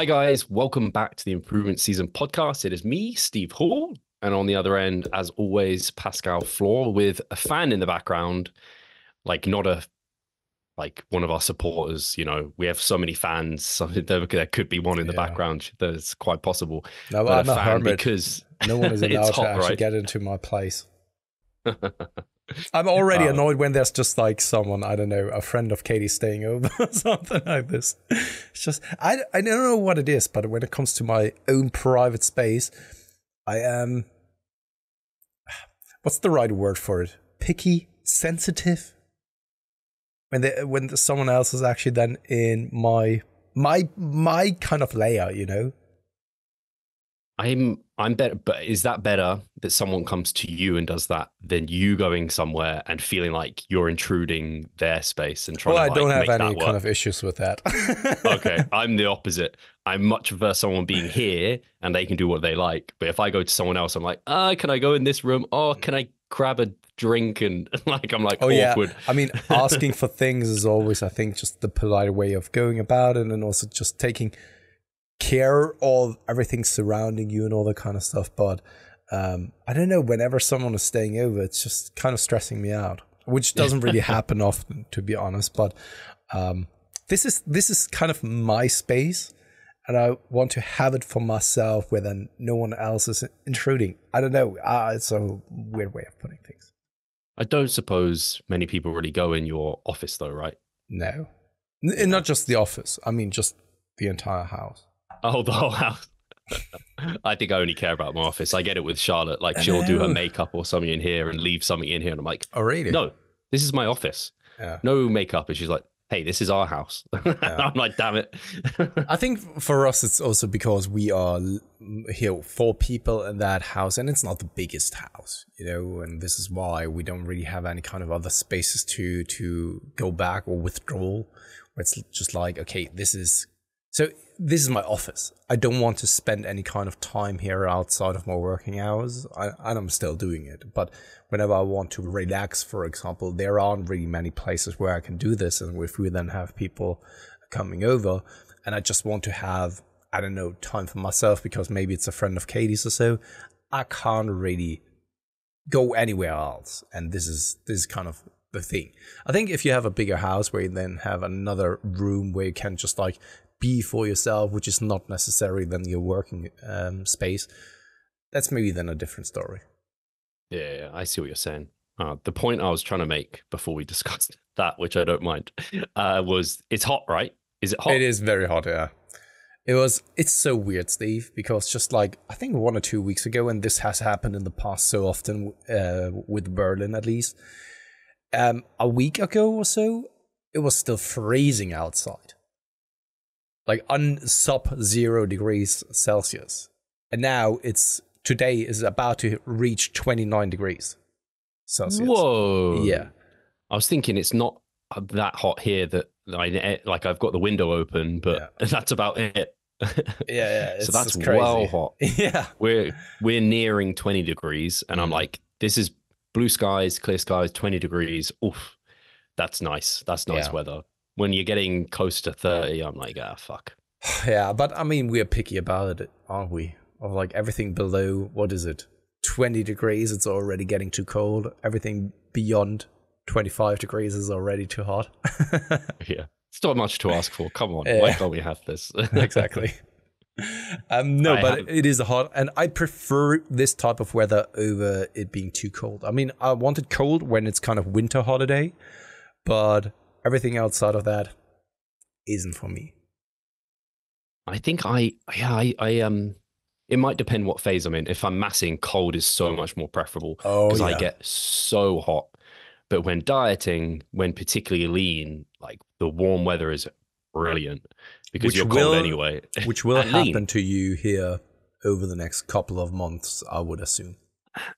Hi, guys. Welcome back to the Improvement Season podcast. It is me, Steve Hall. And on the other end, as always, Pascal Floor with a fan in the background, like not a like one of our supporters. You know, we have so many fans, so there could be one in the background. That's quite possible. No, But I'm a hermit. because no one is it's allowed to hot, actually right? get into my place. I'm already annoyed when there's just like someone, I don't know, a friend of Katie staying over or something like this. It's just, I don't know what it is, but when it comes to my own private space, I am, what's the right word for it? Picky, sensitive. When someone else is actually then in my kind of layer, you know? I'm better, but is that better that someone comes to you and does that than you going somewhere and feeling like you're intruding their space and trying Well, to I don't have make any that work? kind of issues with that. Okay, I'm the opposite. I much prefer someone being here and they can do what they like. But if I go to someone else, I'm like, can I go in this room? Oh, can I grab a drink? And I'm like Oh awkward. yeah, I mean, asking for things is always, I think, just the polite way of going about it, and also just taking care of everything surrounding you and all that kind of stuff. But I don't know, whenever someone is staying over, it's just kind of stressing me out, which doesn't really happen often, to be honest. But this is kind of my space, and I want to have it for myself where then no one else is intruding. I don't know, it's a weird way of putting things. I don't suppose many people really go in your office though, right? No, not just the office, I mean just the entire house. Oh, the whole house. I think I only care about my office. I get it with Charlotte. Like she'll do her makeup or something in here and leave something in here. And I'm like, oh, really? No, this is my office. Yeah. No makeup. And she's like, hey, this is our house. Yeah. I'm like, damn it. I think for us, it's also because we are here 4 people in that house, and it's not the biggest house, you know, and this is why we don't really have any kind of other spaces to go back or withdraw. It's just like, okay, this is my office. I don't want to spend any kind of time here outside of my working hours. I'm still doing it. But whenever I want to relax, for example, there aren't really many places where I can do this. And if we then have people coming over and I just want to have, I don't know, time for myself because maybe it's a friend of Katie's or so, I can't really go anywhere else. And this is kind of the thing. I think if you have a bigger house where you then have another room where you can just like be for yourself, which is not necessarily then your working space, that's maybe then a different story. Yeah, I see what you're saying. The point I was trying to make before we discussed that, which I don't mind, was it's hot, right? Is it hot? It is very hot, yeah. It's so weird, Steve, because just like, I think 1 or 2 weeks ago, and this has happened in the past so often with Berlin at least, a week ago or so, it was still freezing outside. Like sub-0 degrees Celsius. And now today is about to reach 29 degrees Celsius. Whoa. Yeah. I was thinking it's not that hot here that I've got the window open, but that's about it. Yeah. So that's crazy. well hot. Yeah. We're nearing 20 degrees and I'm like, this is blue skies, clear skies, 20 degrees. Oof. That's nice. That's nice weather. When you're getting close to 30, I'm like, fuck. Yeah, but I mean, we're picky about it, aren't we? Of like everything below, what is it? 20 degrees, it's already getting too cold. Everything beyond 25 degrees is already too hot. Yeah, it's not much to ask for. Come on, why can't we have this? Exactly. But it is hot, and I prefer this type of weather over it being too cold. I mean, I want it cold when it's kind of winter holiday, but everything outside of that isn't for me. I think it might depend what phase I'm in. If I'm massing, cold is so much more preferable because I get so hot. But when dieting, when particularly lean, like the warm weather is brilliant because you're cold anyway. Which will happen to you here over the next couple of months, I would assume.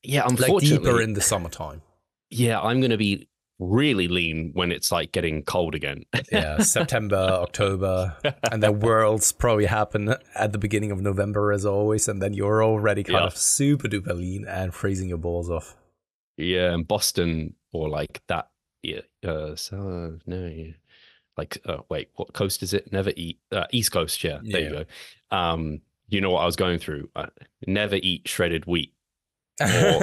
Yeah, unfortunately. Like deeper in the summertime. Yeah, I'm going to be really lean when it's like getting cold again. Yeah, September, October, and the worlds probably happen at the beginning of November as always, and then you're already kind of super duper lean and freezing your balls off. Yeah, and Boston or like that. Yeah, like wait, what coast is it? Never eat East Coast. Yeah, there you Yeah. go. You know what I was going through. Never eat shredded wheat or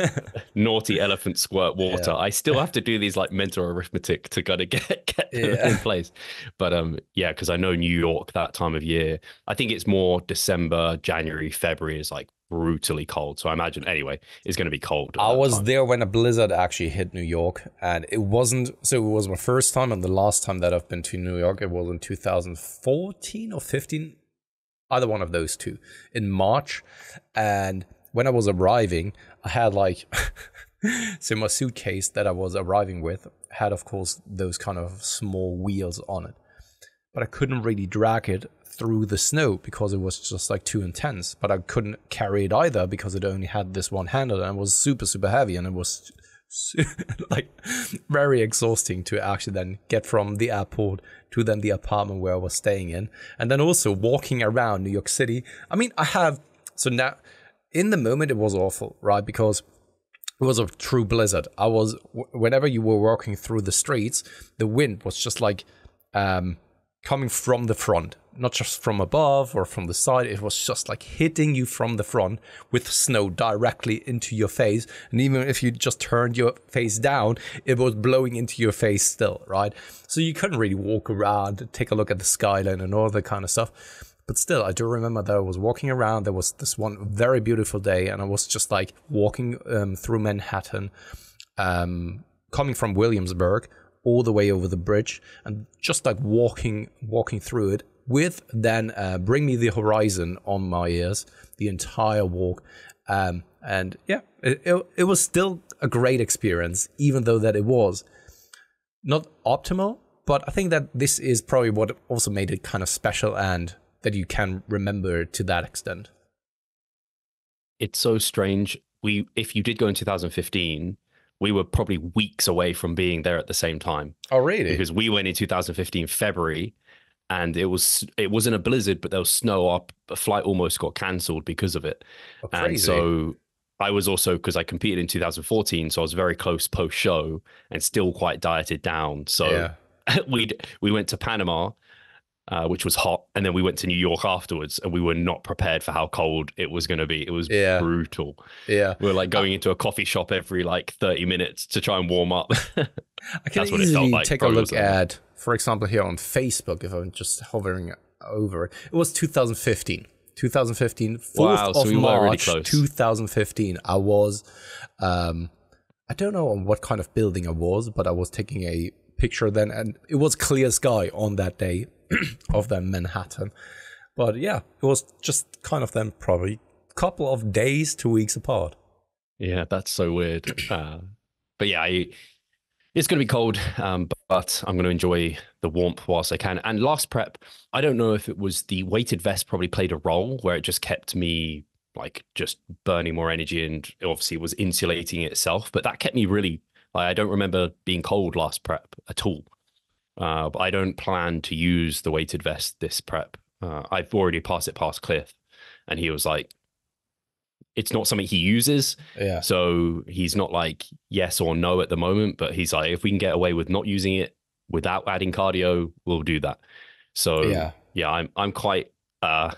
naughty elephant squirt water. Yeah. I still have to do these like mental arithmetic to kind of get them in Yeah. place. But yeah, because I know New York that time of year. I think it's more December, January, February is like brutally cold. So I imagine anyway, it's going to be cold at I that was time. there when a blizzard actually hit New York, and it wasn't, so it was my first time and the last time that I've been to New York. It was in 2014 or 15, either one of those two, in March. And when I was arriving, I had like, so my suitcase that I was arriving with had, of course, those kind of small wheels on it. But I couldn't really drag it through the snow because it was just like too intense. But I couldn't carry it either because it only had this one handle and it was super, super heavy. And it was like very exhausting to actually then get from the airport to then the apartment where I was staying in. And then also walking around New York City. I mean, so now in the moment it was awful, right? Because it was a true blizzard. Whenever you were walking through the streets, the wind was just like, coming from the front, not just from above or from the side. It was just like hitting you from the front with snow directly into your face. And even if you just turned your face down, it was blowing into your face still, right? So you couldn't really walk around, take a look at the skyline and all that kind of stuff. But still, I do remember that I was walking around. There was this one very beautiful day, and I was just like walking through Manhattan, coming from Williamsburg, all the way over the bridge, and just like walking through it with then Bring Me the Horizon on my ears the entire walk. And yeah, it was still a great experience, even though that it was not optimal. But I think that this is probably what also made it kind of special and that you can remember to that extent. It's so strange. If you did go in 2015, we were probably weeks away from being there at the same time. Oh, really? Because we went in 2015 February, and it wasn't a blizzard, but there was snow. Our flight almost got cancelled because of it. Oh, And crazy. so I was also, because I competed in 2014, so I was very close post show and still quite dieted down. So Yeah. we went to Panama, which was hot, and then we went to New York afterwards, and we were not prepared for how cold it was going to be. It was Yeah. brutal. Yeah. We were like going into a coffee shop every like 30 minutes to try and warm up. I can That's what it easily felt like. take a Probably look wasn't. at, for example, here on Facebook, if I'm just hovering over it. It was 2015. 2015, 4th Wow, so of we were really March, close. 2015. I was, I don't know on what kind of building I was, but I was taking a picture then, and it was clear sky on that day of the Manhattan. But yeah, it was just kind of then probably a couple of days, 2 weeks apart. Yeah, that's so weird. But yeah, it's going to be cold, but I'm going to enjoy the warmth whilst I can. And last prep, I don't know if it was the weighted vest probably played a role where it just kept me like just burning more energy, and obviously was insulating itself. But that kept me really, I don't remember being cold last prep at all. But I don't plan to use the weighted vest this prep. I've already passed it past Cliff, and he was like, it's not something he uses. Yeah. So he's not like yes or no at the moment, but he's like, if we can get away with not using it without adding cardio, we'll do that. So yeah, I'm quite I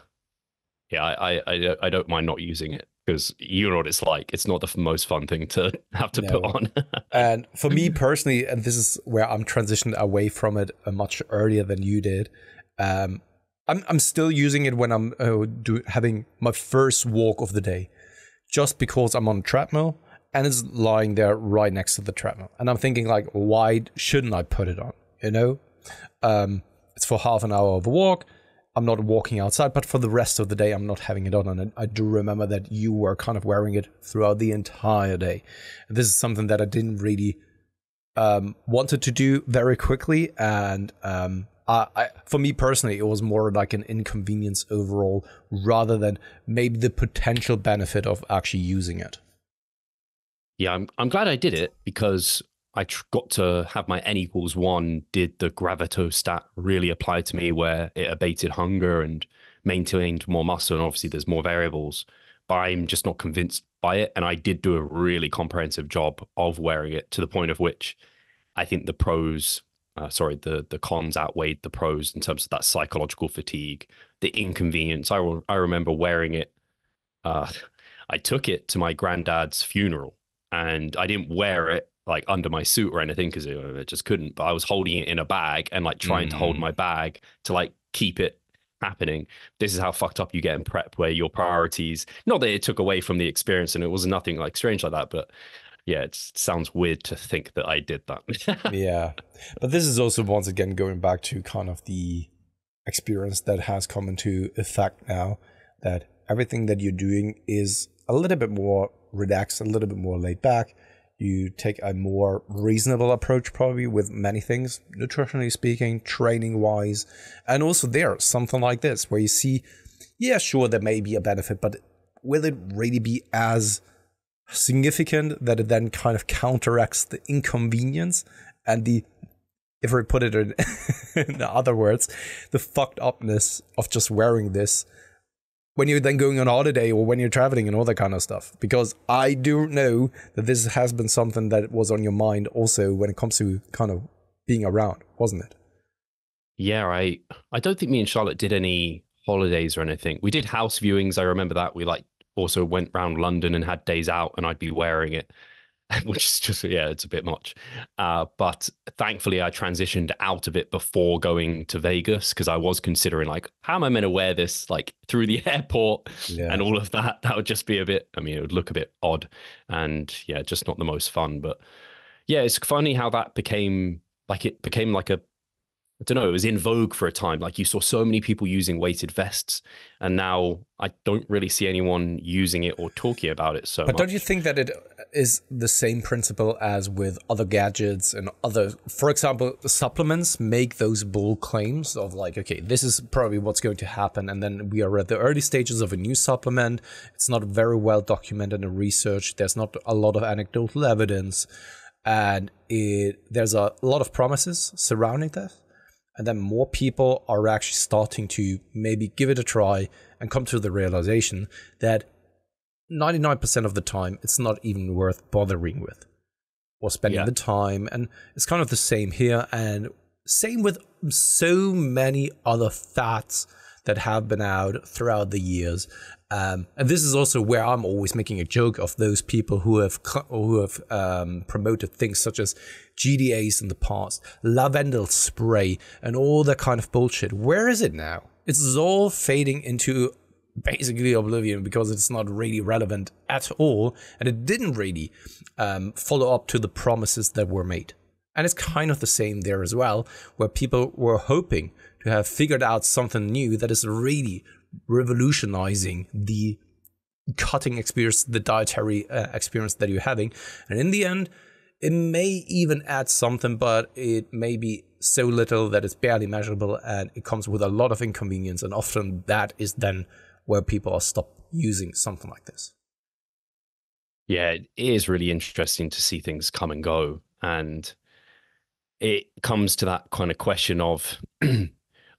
don't mind not using it, because you know what it's like. It's not the most fun thing to have to put on. And for me personally, and this is where I'm transitioned away from it much earlier than you did. I'm still using it when I'm having my first walk of the day, just because I'm on a treadmill and it's lying there right next to the treadmill, and I'm thinking like, why shouldn't I put it on? You know, it's for half an hour of a walk. I'm not walking outside, but for the rest of the day, I'm not having it on. And I do remember that you were kind of wearing it throughout the entire day. And this is something that I didn't really wanted to do very quickly. And for me personally, it was more like an inconvenience overall, rather than maybe the potential benefit of actually using it. Yeah, I'm glad I did it, because I got to have my N=1. Did the gravitostat really apply to me, where it abated hunger and maintained more muscle? And obviously there's more variables, but I'm just not convinced by it. And I did do a really comprehensive job of wearing it, to the point of which I think the pros the cons outweighed the pros in terms of that psychological fatigue, the inconvenience. I remember wearing it. Uh, I took it to my granddad's funeral, and I didn't wear it like under my suit or anything because it just couldn't. But I was holding it in a bag and like trying to hold my bag to like keep it happening. This is how fucked up you get in prep, where your priorities, not that it took away from the experience and it was nothing like strange like that, but yeah, it sounds weird to think that I did that. Yeah. But this is also, once again, going back to kind of the experience that has come into effect now, that everything that you're doing is a little bit more relaxed, a little bit more laid back. You take a more reasonable approach probably with many things, nutritionally speaking, training wise. And also there, something like this where you see, yeah, sure, there may be a benefit, but will it really be as significant that it then kind of counteracts the inconvenience and the, if I put it in other words, the fucked upness of just wearing this when you're then going on holiday or when you're traveling and all that kind of stuff? Because I do know that this has been something that was on your mind also when it comes to kind of being around, wasn't it? Yeah, I don't think me and Charlotte did any holidays or anything. We did house viewings. I remember that. We like also went around London and had days out, and I'd be wearing it, which is just, yeah, it's a bit much. But thankfully I transitioned out of it before going to Vegas, because I was considering like, how am I meant to wear this like through the airport and all of that? That would just be a bit, I mean, it would look a bit odd and yeah, just not the most fun. But yeah, it's funny how that became like, it became like a, I don't know, it was in vogue for a time. Like you saw so many people using weighted vests, and now I don't really see anyone using it or talking about it so much. But don't you think that it is the same principle as with other gadgets and other, for example, supplements make those bold claims of like, okay, this is probably what's going to happen. And then we are at the early stages of a new supplement. It's not very well documented in research. There's not a lot of anecdotal evidence. And there's a lot of promises surrounding that. And then more people are actually starting to maybe give it a try and come to the realization that 99% of the time, it's not even worth bothering with or spending the time. And it's kind of the same here. And same with so many other fats that have been out throughout the years. And this is also where I'm always making a joke of those people who have promoted things such as GDAs in the past, lavender spray, and all that kind of bullshit. Where is it now? It's all fading into basically oblivion because it's not really relevant at all, and it didn't really follow up to the promises that were made. And it's kind of the same there as well, where people were hoping to have figured out something new that is really revolutionizing the cutting experience, the dietary experience that you're having. And in the end, it may even add something, but it may be so little that it's barely measurable, and it comes with a lot of inconvenience. And often that is then where people are stopped using something like this. Yeah, it is really interesting to see things come and go. And it comes to that kind of question of,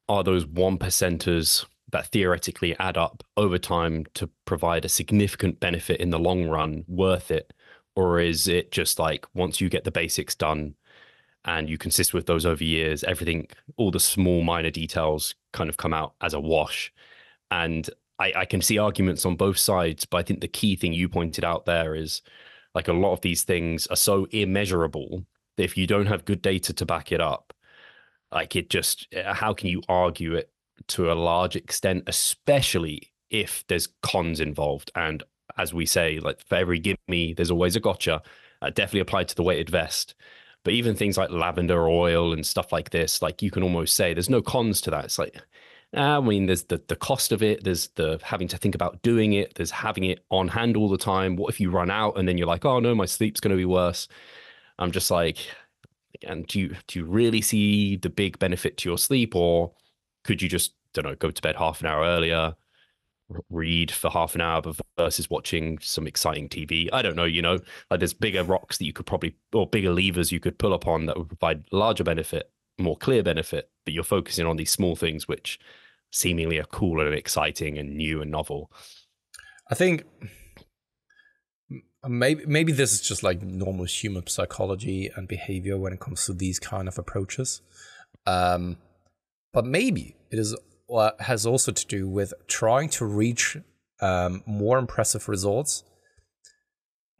are those 1%ers that theoretically add up over time to provide a significant benefit in the long run worth it? Or is it just like, once you get the basics done and you consist with those over years, everything, all the small minor details kind of come out as a wash? And I can see arguments on both sides, but I think the key thing you pointed out there is like, a lot of these things are so immeasurable that if you don't have good data to back it up, like it just, how can you argue it to a large extent, especially if there's cons involved? And as we say, like for every gimme, there's always a gotcha. Definitely applied to the weighted vest. But even things like lavender oil and stuff like this, like you can almost say there's no cons to that. It's like, I mean, there's the cost of it. There's the having to think about doing it. There's having it on hand all the time. What if you run out and then you're like, oh no, my sleep's going to be worse? I'm just like, and do you really see the big benefit to your sleep? Or could you just, don't know, go to bed half an hour earlier, read for half an hour versus watching some exciting TV? I don't know, like there's bigger rocks that you could probably, or bigger levers you could pull upon that would provide larger benefit, more clear benefit, but you're focusing on these small things which seemingly are cool and exciting and new and novel. I think Maybe this is just like normal human psychology and behavior when it comes to these kind of approaches. But maybe it is has also to do with trying to reach more impressive results,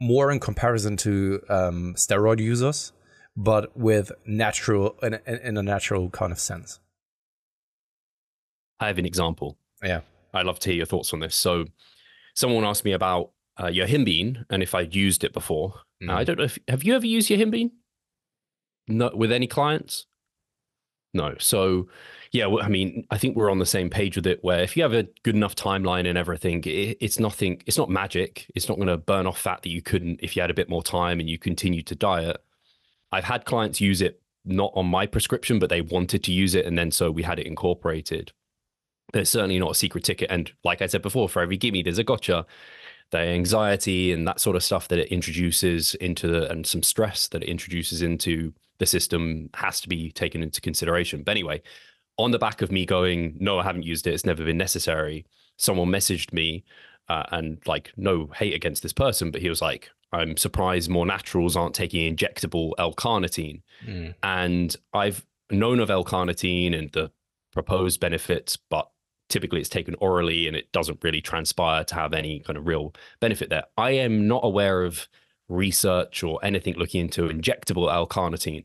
more in comparison to steroid users, but with natural in a natural kind of sense. I have an example. Yeah, I'd love to hear your thoughts on this. So someone asked me about Yohimbine and if I'd used it before. Now, I don't know if, have you ever used Yohimbine? No, with any clients? No. So yeah, I mean, I think we're on the same page with it, where if you have a good enough timeline and everything, it's nothing, it's not magic. It's not going to burn off fat that you couldn't if you had a bit more time and you continued to diet. I've had clients use it not on my prescription, but they wanted to use it. And then so we had it incorporated. There's certainly not a secret ticket. And like I said before, for every gimme, there's a gotcha. The anxiety and that sort of stuff that it introduces into and some stress that it introduces into the system has to be taken into consideration. But anyway, on the back of me going, no, I haven't used it, it's never been necessary, someone messaged me and like, no hate against this person, but he was like, I'm surprised more naturals aren't taking injectable L-carnitine. And I've known of L-carnitine and the proposed benefits, but typically it's taken orally and it doesn't really transpire to have any kind of real benefit there. I am not aware of research or anything looking into injectable L-carnitine.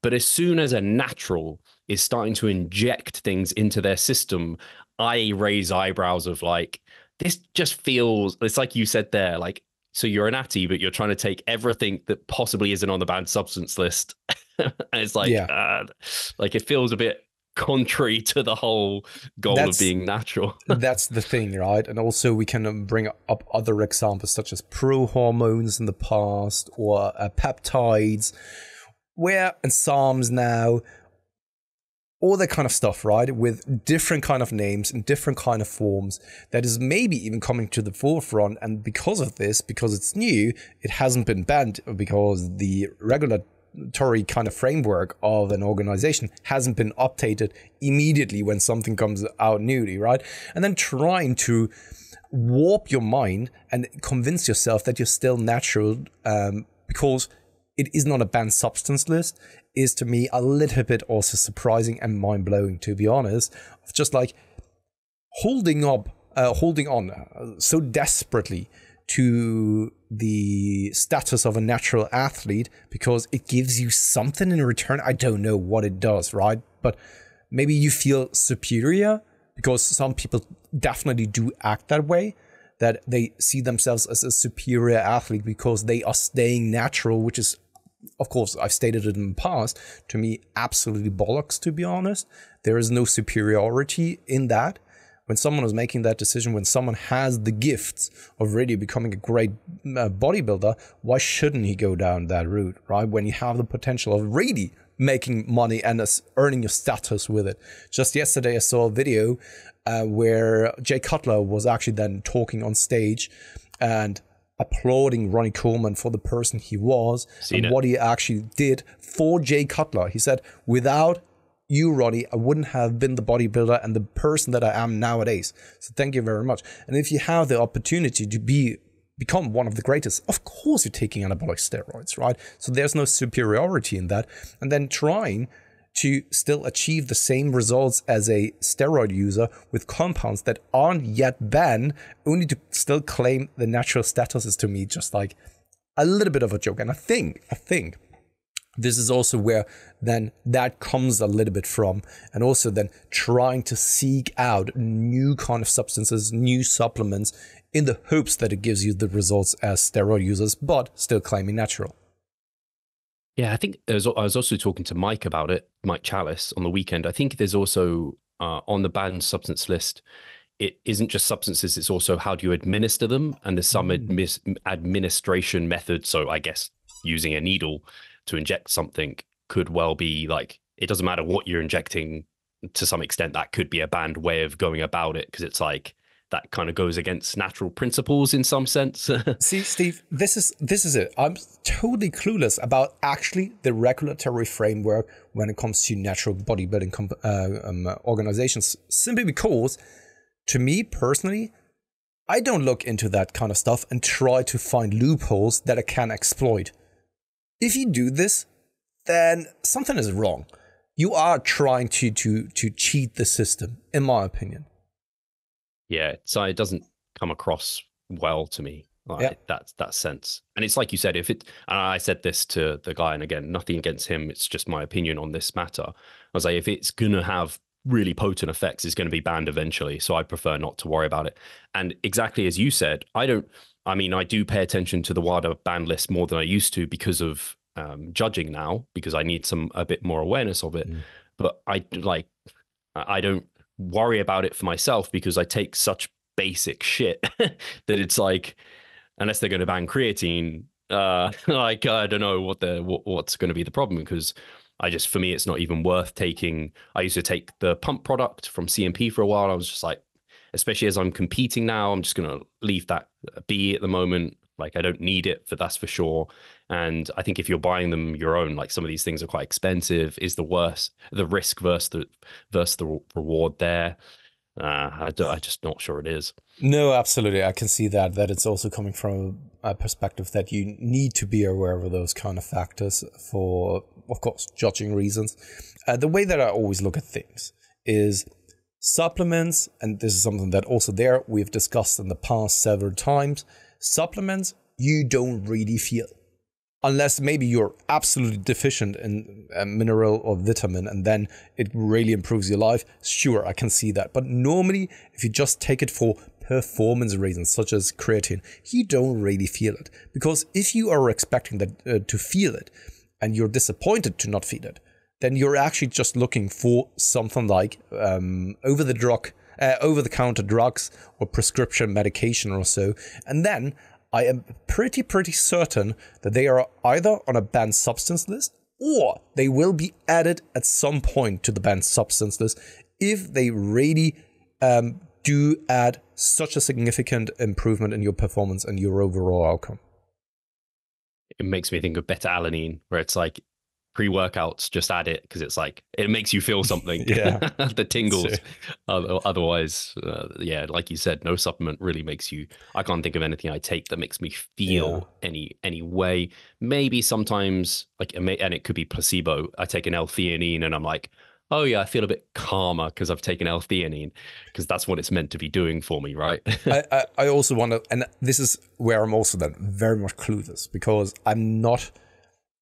But as soon as a natural is starting to inject things into their system, I raise eyebrows of like, this just feels, it's like you said there, like, so you're a natty, but you're trying to take everything that possibly isn't on the banned substance list. And it's like, like it feels a bit contrary to the whole goal of being natural. That's the thing, right? And also we can bring up other examples such as pro-hormones in the past or peptides, where and SARMs now, all that kind of stuff, right? With different kind of names and different kind of forms that is maybe even coming to the forefront. And because of this, because it's new, it hasn't been banned because the regulatory kind of framework of an organization hasn't been updated immediately when something comes out newly, right? And then trying to warp your mind and convince yourself that you're still natural because it is not a banned substance list is to me a little bit also surprising and mind-blowing, to be honest. Of just like holding on so desperately to the status of a natural athlete because it gives you something in return. I don't know what it does, right? But maybe you feel superior because some people definitely do act that way, that they see themselves as a superior athlete because they are staying natural, which is, of course, I've stated it in the past, to me, absolutely bollocks, to be honest. There is no superiority in that. When someone is making that decision, when someone has the gifts of really becoming a great bodybuilder, why shouldn't he go down that route, right? When you have the potential of really making money and earning your status with it. Just yesterday, I saw a video where Jay Cutler was actually then talking on stage and applauding Ronnie Coleman for the person he was and what he actually did for Jay Cutler. He said, without you, Ronnie, I wouldn't have been the bodybuilder and the person that I am nowadays. So thank you very much. And if you have the opportunity to become one of the greatest, of course you're taking anabolic steroids, right? So there's no superiority in that. And then trying to still achieve the same results as a steroid user with compounds that aren't yet banned, only to still claim the natural status, is to me just like a little bit of a joke. And I think this is also where then that comes a little bit from, and also then trying to seek out new kind of substances, new supplements, in the hopes that it gives you the results as steroid users, but still claiming natural. Yeah, I think I was also talking to Mike about it, Mike Chalice, on the weekend. I think there's also on the banned substance list, it isn't just substances, it's also how do you administer them. And there's some administration methods. So I guess using a needle to inject something could well be like, it doesn't matter what you're injecting, to some extent, that could be a banned way of going about it, because it's like, that kind of goes against natural principles in some sense. See, Steve, this is it. I'm totally clueless about actually the regulatory framework when it comes to natural bodybuilding organizations, simply because, to me personally, I don't look into that kind of stuff and try to find loopholes that I can exploit. If you do this, then something is wrong. You are trying to cheat the system, in my opinion. Yeah, so it doesn't come across well to me. Like that sense. And it's like you said, and I said this to the guy, and again, nothing against him, it's just my opinion on this matter. I was like, if it's gonna have really potent effects, it's gonna be banned eventually. So I prefer not to worry about it. And exactly as you said, I do pay attention to the wider ban list more than I used to because of judging now, because I need a bit more awareness of it. But I don't worry about it for myself because I take such basic shit that it's like, unless they're going to ban creatine, like I don't know what's going to be the problem, because for me it's not even worth taking. I used to take the pump product from CMP for a while. I was just like, especially as I'm competing now, I'm just going to leave that be at the moment. Like I don't need it, that's for sure. And I think if you're buying them your own, like some of these things are quite expensive. Is the risk versus the reward there? I'm just not sure it is. No, absolutely. I can see that it's also coming from a perspective that you need to be aware of those kind of factors for, of course, judging reasons. The way that I always look at things is supplements, and this is something that also we've discussed in the past several times. Supplements you don't really feel. Unless maybe you're absolutely deficient in a mineral or vitamin, and then it really improves your life. Sure, I can see that. But normally, if you just take it for performance reasons, such as creatine, you don't really feel it. Because if you are expecting that to feel it, and you're disappointed to not feel it, then you're actually just looking for something like over-the-counter drugs or prescription medication or so. And then I am pretty certain that they are either on a banned substance list, or they will be added at some point to the banned substance list if they really do add such a significant improvement in your performance and your overall outcome. It makes me think of beta-alanine, where it's like pre-workouts, just add it because it's like it makes you feel something. Yeah. The tingles. Otherwise, like you said, no supplement really makes you. I can't think of anything I take that makes me feel any way. Maybe sometimes and it could be placebo. I take an L-theanine and I'm like, oh yeah, I feel a bit calmer because I've taken L-theanine, because that's what it's meant to be doing for me, right? I also want to, and this is where I'm also then very much clueless, because I'm not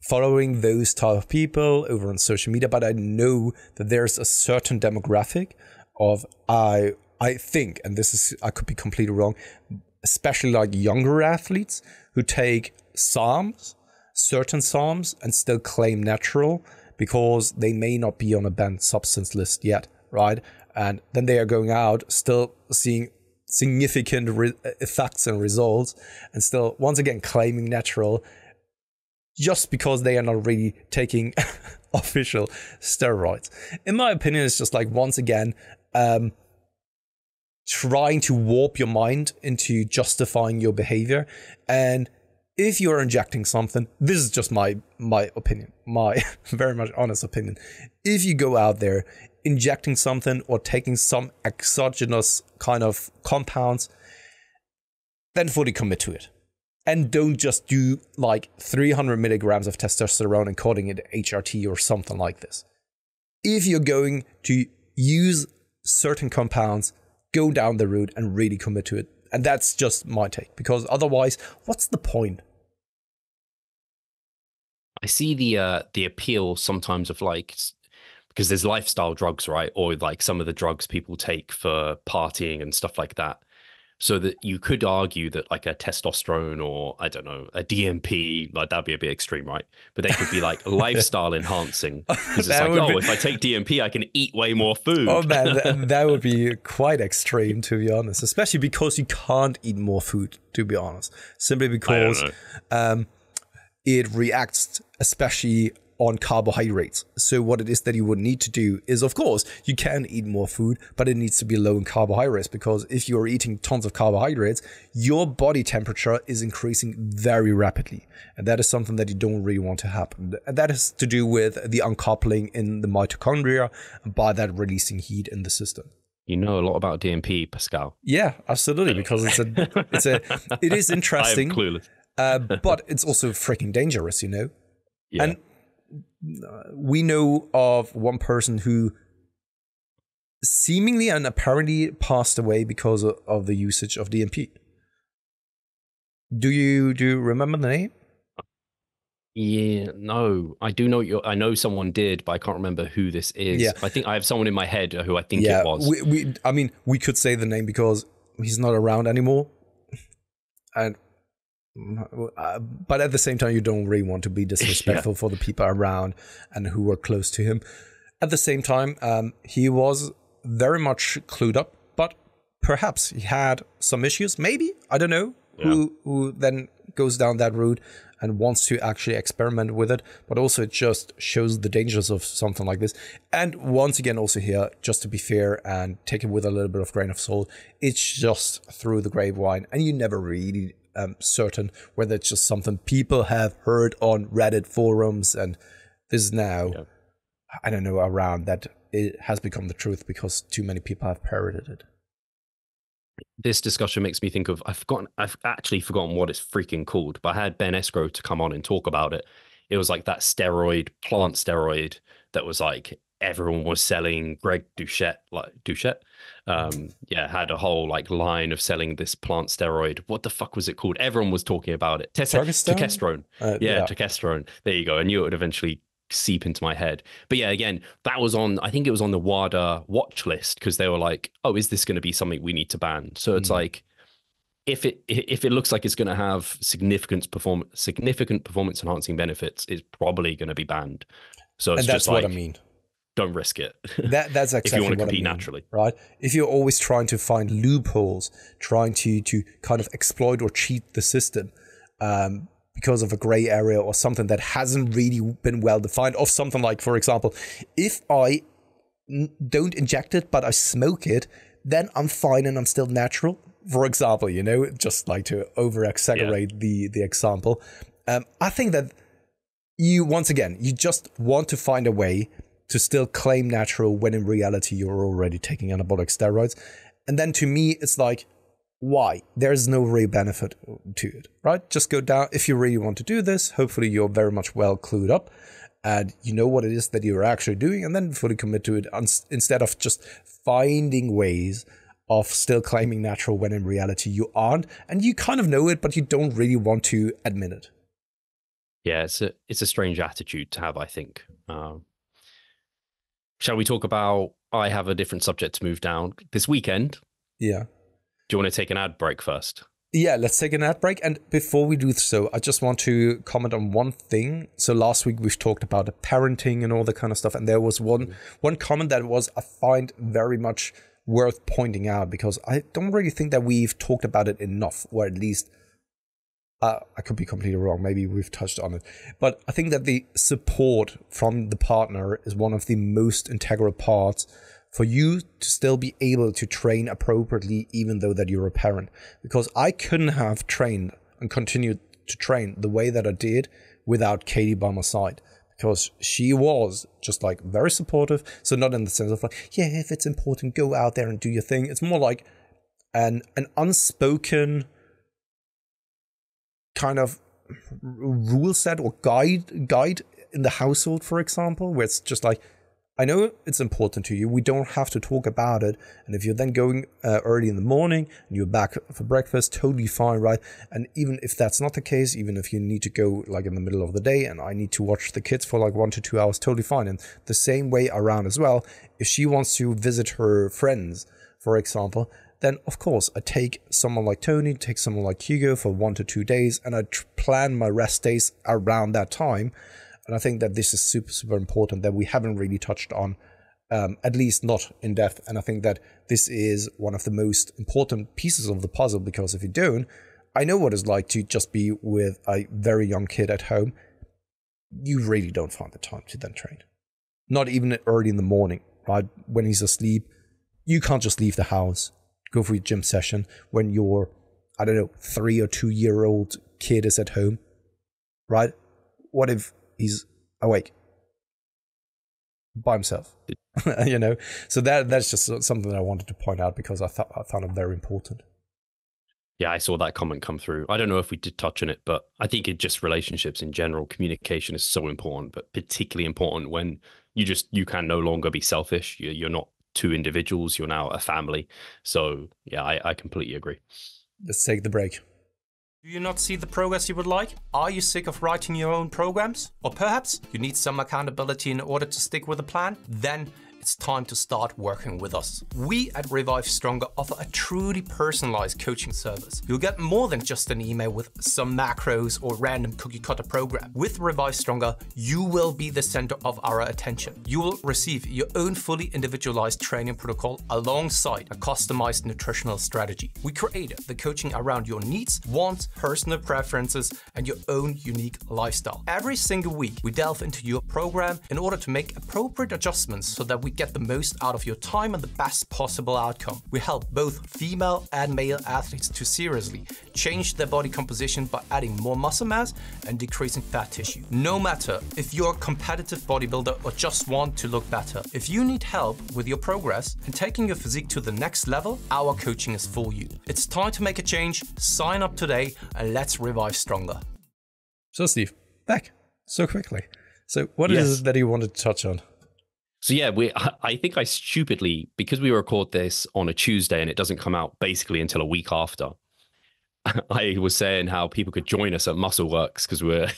following those type of people over on social media, but I know that there's a certain demographic of, I think, and I could be completely wrong, especially like younger athletes who take certain SARMs and still claim natural, because they may not be on a banned substance list yet, right? And then they are going out still seeing significant effects and results, and still once again claiming natural, just because they are not really taking official steroids. In my opinion, it's just like, once again, trying to warp your mind into justifying your behavior. And if you're injecting something, this is just my opinion, my very much honest opinion. If you go out there injecting something or taking some exogenous kind of compounds, then fully commit to it. And don't just do like 300 milligrams of testosterone and calling it HRT or something like this. If you're going to use certain compounds, go down the route and really commit to it. And that's just my take, because otherwise, what's the point? I see the appeal sometimes of because there's lifestyle drugs, right? Or like some of the drugs people take for partying and stuff like that. So that you could argue that like a testosterone or, I don't know, a DMP, like that'd be a bit extreme, right? But they could be like lifestyle enhancing. Because it's like, if I take DMP, I can eat way more food. Oh man, that would be quite extreme, to be honest. Especially because you can't eat more food, to be honest. Simply because it reacts especially on carbohydrates. So what it is that you would need to do is, of course, you can eat more food, but it needs to be low in carbohydrates, because if you're eating tons of carbohydrates, your body temperature is increasing very rapidly. And that is something that you don't really want to happen. And that has to do with the uncoupling in the mitochondria, and by that releasing heat in the system. You know a lot about DMP, Pascal. Yeah, absolutely, because it is interesting. I am clueless. But it's also freaking dangerous, you know? Yeah. And we know of one person who seemingly and apparently passed away because of the usage of DMP. Do you remember the name? Yeah, no, I do know I know someone did, but I can't remember who this is. Yeah. I think I have someone in my head who I think it was. I mean, we could say the name because he's not around anymore. And but at the same time, you don't really want to be disrespectful for the people around and who were close to him. At the same time, he was very much clued up, but perhaps he had some issues. Maybe, I don't know, who then goes down that route and wants to actually experiment with it. But also it just shows the dangers of something like this. And once again, also here, just to be fair and take it with a little bit of grain of salt, it's just through the grapevine, and you never really certain whether it's just something people have heard on Reddit forums, and this is now, I don't know, around that it has become the truth because too many people have parroted it. This discussion makes me think of, I've actually forgotten what it's freaking called, but I had Ben Escrow to come on and talk about it. It was like that plant steroid that was like everyone was selling. Greg Doucette, had a whole like line of selling this plant steroid. What the fuck was it called? Everyone was talking about it. Testosterone. Testosterone. There you go. I knew it would eventually seep into my head. But yeah, again, that was on, I think it was on the WADA watch list because they were like, oh, is this going to be something we need to ban? So it's like, if it looks like it's going to have significant performance enhancing benefits, it's probably going to be banned. So it's that's just like, what I mean. Don't risk it. That's exactly if you want to what compete I mean, naturally, right? If you're always trying to find loopholes, trying to kind of exploit or cheat the system, because of a gray area or something that hasn't really been well defined, of something like, for example, if I don't inject it but I smoke it, then I'm fine and I'm still natural. For example, you know, just like to over exaggerate the example. I think that you just want to find a way to still claim natural when in reality you're already taking anabolic steroids. And then to me, it's like, why? There's no real benefit to it, right? Just go down. If you really want to do this, hopefully you're very much well clued up and you know what it is that you're actually doing, and then fully commit to it instead of just finding ways of still claiming natural when in reality you aren't. And you kind of know it, but you don't really want to admit it. Yeah, it's a strange attitude to have, I think. Shall we talk about, I have a different subject to move down this weekend. Yeah. Do you want to take an ad break first? Yeah, let's take an ad break. And before we do so, I just want to comment on one thing. So last week we've talked about the parenting and all that kind of stuff. And there was one comment that I find very much worth pointing out, because I don't really think that we've talked about it enough, or at least I could be completely wrong. Maybe we've touched on it. But I think that the support from the partner is one of the most integral parts for you to still be able to train appropriately, even though that you're a parent. Because I couldn't have trained and continued to train the way that I did without Katie by my side. Because she was just like very supportive. So not in the sense of like, yeah, if it's important, go out there and do your thing. It's more like an unspoken kind of rule set or guide in the household, for example, where it's just like, I know it's important to you. We don't have to talk about it. And if you're then going early in the morning and you're back for breakfast, totally fine, right? And even if that's not the case, even if you need to go like in the middle of the day and I need to watch the kids for like 1 to 2 hours, totally fine. And the same way around as well. If she wants to visit her friends, for example, then of course I take someone like Tony, take someone like Hugo for 1 to 2 days, and I plan my rest days around that time. And I think that this is super, super important that we haven't really touched on, at least not in depth. And I think that this is one of the most important pieces of the puzzle, because if you don't, I know what it's like to just be with a very young kid at home. You really don't find the time to then train. Not even early in the morning, right? When he's asleep, you can't just leave the house, go for your gym session when your, 3 or 2 year old kid is at home, right? What if he's awake? by himself. You know, so that's just something that I wanted to point out because I found it very important. Yeah, I saw that comment come through. I don't know if we did touch on it, but I think it just relationships in general, communication is so important, but particularly important when you can no longer be selfish. You're not two individuals, you're now a family. So yeah, I completely agree. Let's take the break. Do you not see the progress you would like? Are you sick of writing your own programs? Or perhaps you need some accountability in order to stick with a plan? Then it's time to start working with us. We at Revive Stronger offer a truly personalized coaching service. You'll get more than just an email with some macros or random cookie cutter program. With Revive Stronger, you will be the center of our attention. You will receive your own fully individualized training protocol alongside a customized nutritional strategy. We create the coaching around your needs, wants, personal preferences, and your own unique lifestyle. Every single week, we delve into your program in order to make appropriate adjustments so that we get the most out of your time and the best possible outcome. We help both female and male athletes to seriously change their body composition by adding more muscle mass and decreasing fat tissue. No matter if you're a competitive bodybuilder or just want to look better, if you need help with your progress and taking your physique to the next level, our coaching is for you. It's time to make a change. Sign up today and let's revive stronger. So Steve, back so quickly. So what is it that you wanted to touch on? So yeah, I think I stupidly, because we record this on a Tuesday and it doesn't come out basically until a week after, I was saying how people could join us at Muscle Works because we're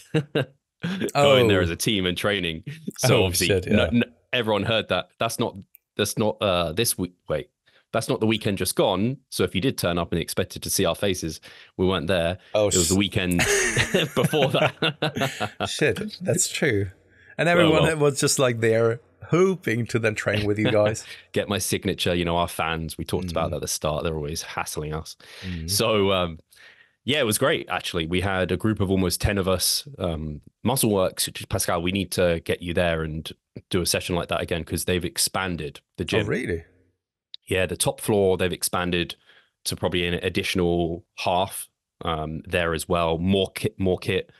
going there as a team and training. So obviously everyone heard that. That's not this week. Wait, that's not the weekend just gone. So if you did turn up and expected to see our faces, we weren't there. It was the weekend before that. Shit, that's true. And everyone was just like there hoping to then train with you guys. Get my signature. You know, our fans, we talked about that at the start. They're always hassling us. So yeah, it was great. Actually, we had a group of almost 10 of us. Muscle Works, Pascal, we need to get you there and do a session like that again because they've expanded the gym. Oh, really? Yeah, the top floor, they've expanded to probably an additional half there as well. More kit.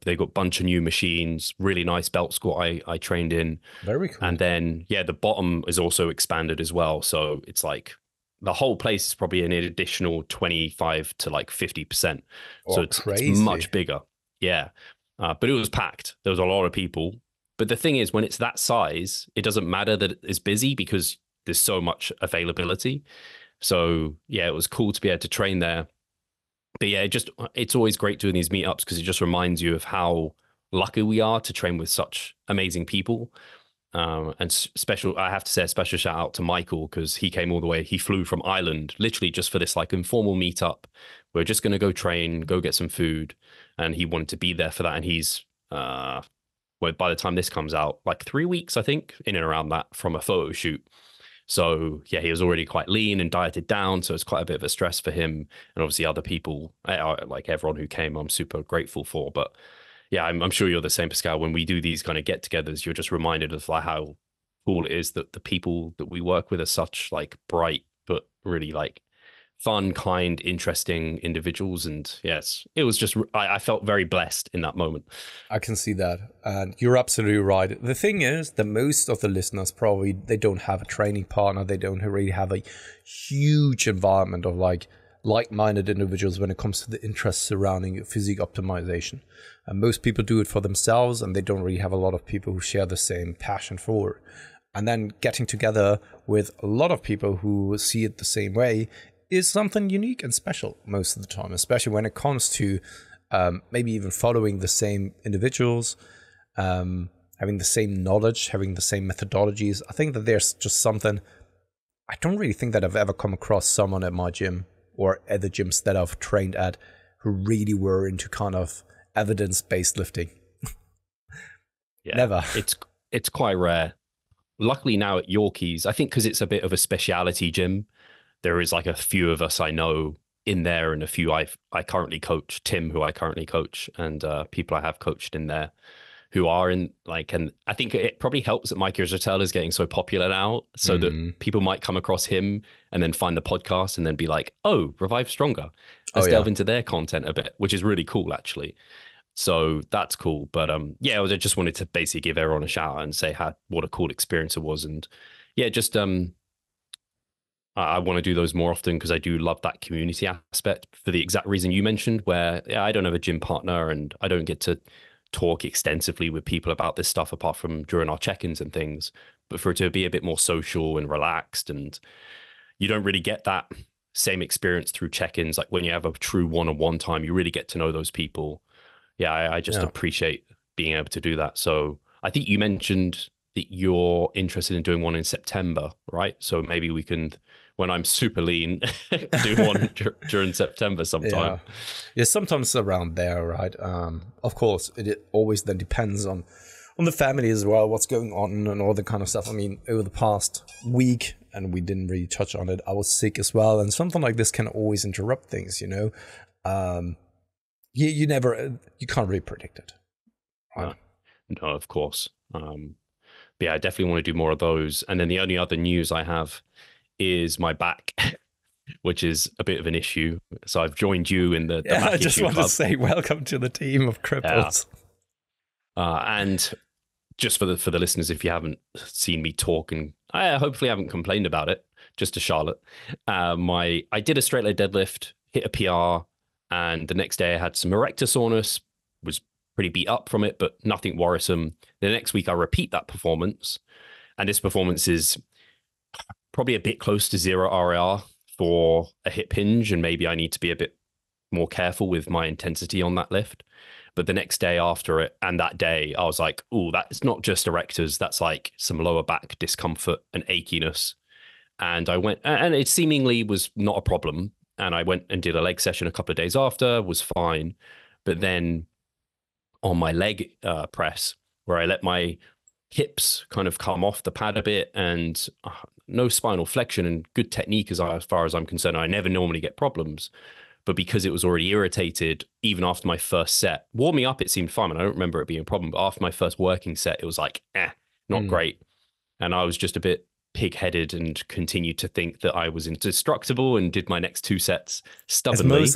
They got a bunch of new machines, really nice belt squat I trained in. Very cool. And then, yeah, the bottom is also expanded as well. So it's like the whole place is probably an additional 25 to like 50%. So it's much bigger. Yeah. But it was packed. There was a lot of people. But the thing is, when it's that size, it doesn't matter that it's busy because there's so much availability. So yeah, it was cool to be able to train there. But yeah, it's always great doing these meetups because it just reminds you of how lucky we are to train with such amazing people. And I have to say a special shout out to Michael because he came all the way. He flew from Ireland literally just for this like informal meetup. We're just going to go train, go get some food. And he wanted to be there for that. And he's, by the time this comes out, like 3 weeks, I think, in and around that from a photo shoot. So yeah, he was already quite lean and dieted down. So it's quite a bit of a stress for him. And obviously other people, like everyone who came, I'm super grateful for. But yeah, I'm sure you're the same, Pascal. When we do these kind of get-togethers, you're just reminded of like how cool it is that the people that we work with are such like bright, but really like fun, kind, interesting individuals. And yes, it was just, I felt very blessed in that moment. I can see that. And you're absolutely right. The thing is that most of the listeners probably, they don't have a training partner. They don't really have a huge environment of like-minded individuals when it comes to the interests surrounding physique optimization. And most people do it for themselves and they don't really have a lot of people who share the same passion for it. And then getting together with a lot of people who see it the same way is something unique and special most of the time, especially when it comes to maybe even following the same individuals, having the same knowledge, having the same methodologies. I think that there's just something, I don't really think that I've ever come across someone at my gym or at the gyms that I've trained at who really were into kind of evidence-based lifting. Yeah, never. It's quite rare. Luckily now at Yorkies, I think because it's a bit of a speciality gym, there is like a few of us I know in there and a few I currently coach, Tim, who I currently coach, and people I have coached in there who are in like, and I think it probably helps that Mike Hotel is getting so popular now so that people might come across him and then find the podcast and then be like, oh, Revive Stronger. Let's delve into their content a bit, which is really cool actually. So that's cool. But yeah, I just wanted to basically give everyone a shout out and say what a cool experience it was. And yeah, just I want to do those more often because I do love that community aspect for the exact reason you mentioned, where I don't have a gym partner and I don't get to talk extensively with people about this stuff apart from during our check-ins and things. But for it to be a bit more social and relaxed, and you don't really get that same experience through check-ins. Like when you have a true one-on-one time, you really get to know those people. Yeah, I just appreciate being able to do that. So I think you mentioned that you're interested in doing one in September, right? So maybe we can, when I'm super lean, do one during September sometime. Yeah, sometimes around there, right? Of course, it always then depends on the family as well, what's going on and all that kind of stuff. I mean, over the past week, and we didn't really touch on it, I was sick as well, and something like this can always interrupt things, you know? You can't really predict it. Right? No, of course. But yeah, I definitely want to do more of those. And then the only other news I have is my back, which is a bit of an issue. So I've joined you in the back I just want to say welcome to the team of cripples. And just for the listeners, if you haven't seen me talk, and I hopefully haven't complained about it, just to Charlotte, I did a straight leg deadlift, hit a PR, and the next day I had some erector soreness, was pretty beat up from it, but nothing worrisome. The next week I repeat that performance, and this performance is probably a bit close to 0 RAR for a hip hinge, and maybe I need to be a bit more careful with my intensity on that lift. But the next day after it, and that day, I was like, oh, that's not just erectors, that's like some lower back discomfort and achiness. And I went, and it seemingly was not a problem. And I went and did a leg session a couple of days after, was fine. But then on my leg press, where I let my hips kind of come off the pad a bit, and no spinal flexion and good technique as far as I'm concerned, I never normally get problems. But because it was already irritated, even after my first set, warming up, it seemed fine. And I don't remember it being a problem. But after my first working set, it was like, not great. And I was just a bit pig-headed and continued to think that I was indestructible and did my next 2 sets stubbornly.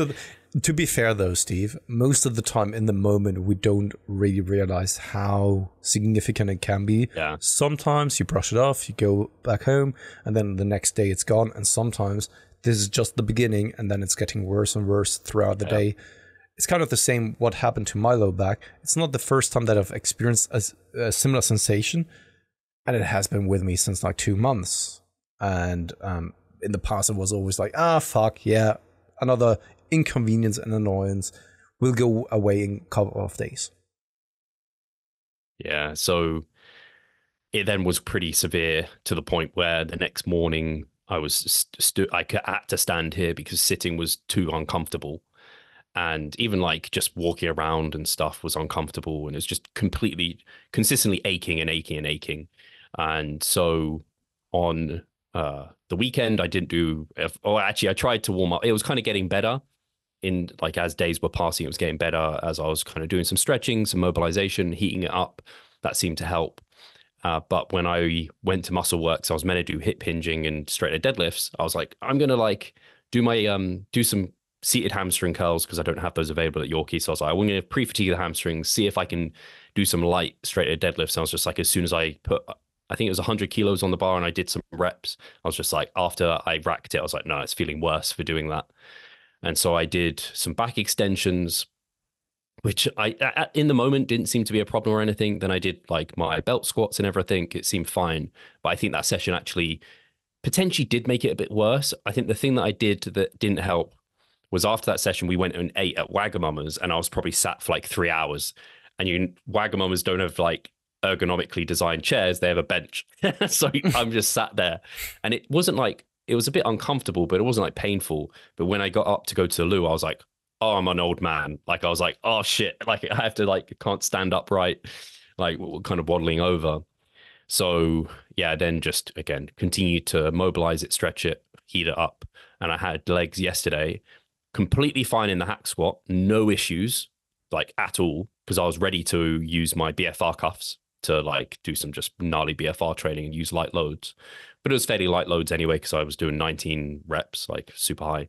To be fair though, Steve, most of the time in the moment, we don't really realize how significant it can be. Yeah. Sometimes you brush it off, you go back home, and then the next day it's gone. And sometimes this is just the beginning, and then it's getting worse and worse throughout the day. It's kind of the same what happened to my low back. It's not the first time that I've experienced a similar sensation, and it has been with me since like 2 months. And in the past, it was always like, fuck, yeah, another inconvenience and annoyance will go away in a couple of days. Yeah, so it then was pretty severe to the point where the next morning I was I had to stand here because sitting was too uncomfortable. And even like just walking around and stuff was uncomfortable, and it was just consistently aching and aching and aching. And so on the weekend, I didn't do, actually I tried to warm up. It was kind of getting better in like as days were passing, it was getting better as I was kind of doing some stretching, some mobilization, heating it up. That seemed to help. But when I went to Muscle Works, I was meant to do hip hinging and straight leg deadlifts. I was like, I'm going to like do my, do some seated hamstring curls because I don't have those available at Yorkie. So I was like, I'm going to pre-fatigue the hamstrings, see if I can do some light straight leg deadlifts. And I was just like, as soon as I put, I think it was 100 kilos on the bar and I did some reps, I was just like, after I racked it, I was like, no, it's feeling worse for doing that. And so I did some back extensions, which I, in the moment, didn't seem to be a problem or anything. Then I did like my belt squats and everything. It seemed fine. But I think that session actually potentially did make it a bit worse. I think the thing that I did that didn't help was after that session, we went and ate at Wagamama's, and I was probably sat for like 3 hours. And Wagamama's don't have like ergonomically designed chairs. They have a bench. So I'm just sat there, and it wasn't like, it was a bit uncomfortable, but it wasn't like painful. But when I got up to go to the loo, I was like, oh, I'm an old man. Like, I was like, oh shit. Like I have to like, can't stand upright, like kind of waddling over. So yeah, then just again, continue to mobilize it, stretch it, heat it up. And I had legs yesterday, completely fine in the hack squat, no issues like at all. Because I was ready to use my BFR cuffs to like do some just gnarly BFR training and use light loads. But it was fairly light loads anyway, because I was doing 19 reps, like super high.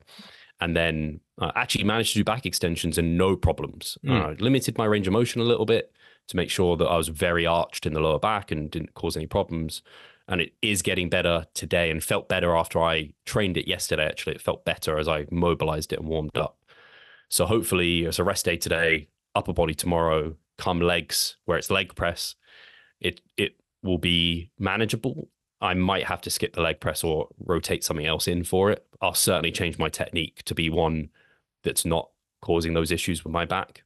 and then actually managed to do back extensions and no problems. Limited my range of motion a little bit to make sure that I was very arched in the lower back and didn't cause any problems. And it is getting better today, and felt better after I trained it yesterday. Actually, it felt better as I mobilized it and warmed up. So hopefully it's a rest day today, upper body tomorrow, come legs where it's leg press. It will be manageable. I might have to skip the leg press or rotate something else in for it. I'll certainly change my technique to be one that's not causing those issues with my back.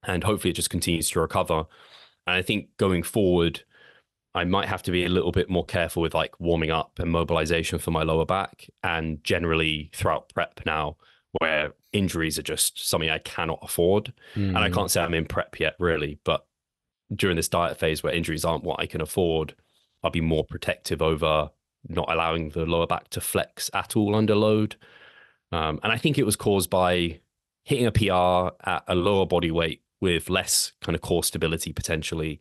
And hopefully it just continues to recover. And I think going forward, I might have to be a little bit more careful with like warming up and mobilization for my lower back, and generally throughout prep now, where injuries are just something I cannot afford. And I can't say I'm in prep yet really, but during this diet phase where injuries aren't what I can afford, I'll be more protective over not allowing the lower back to flex at all under load. And I think it was caused by hitting a PR at a lower body weight with less kind of core stability potentially.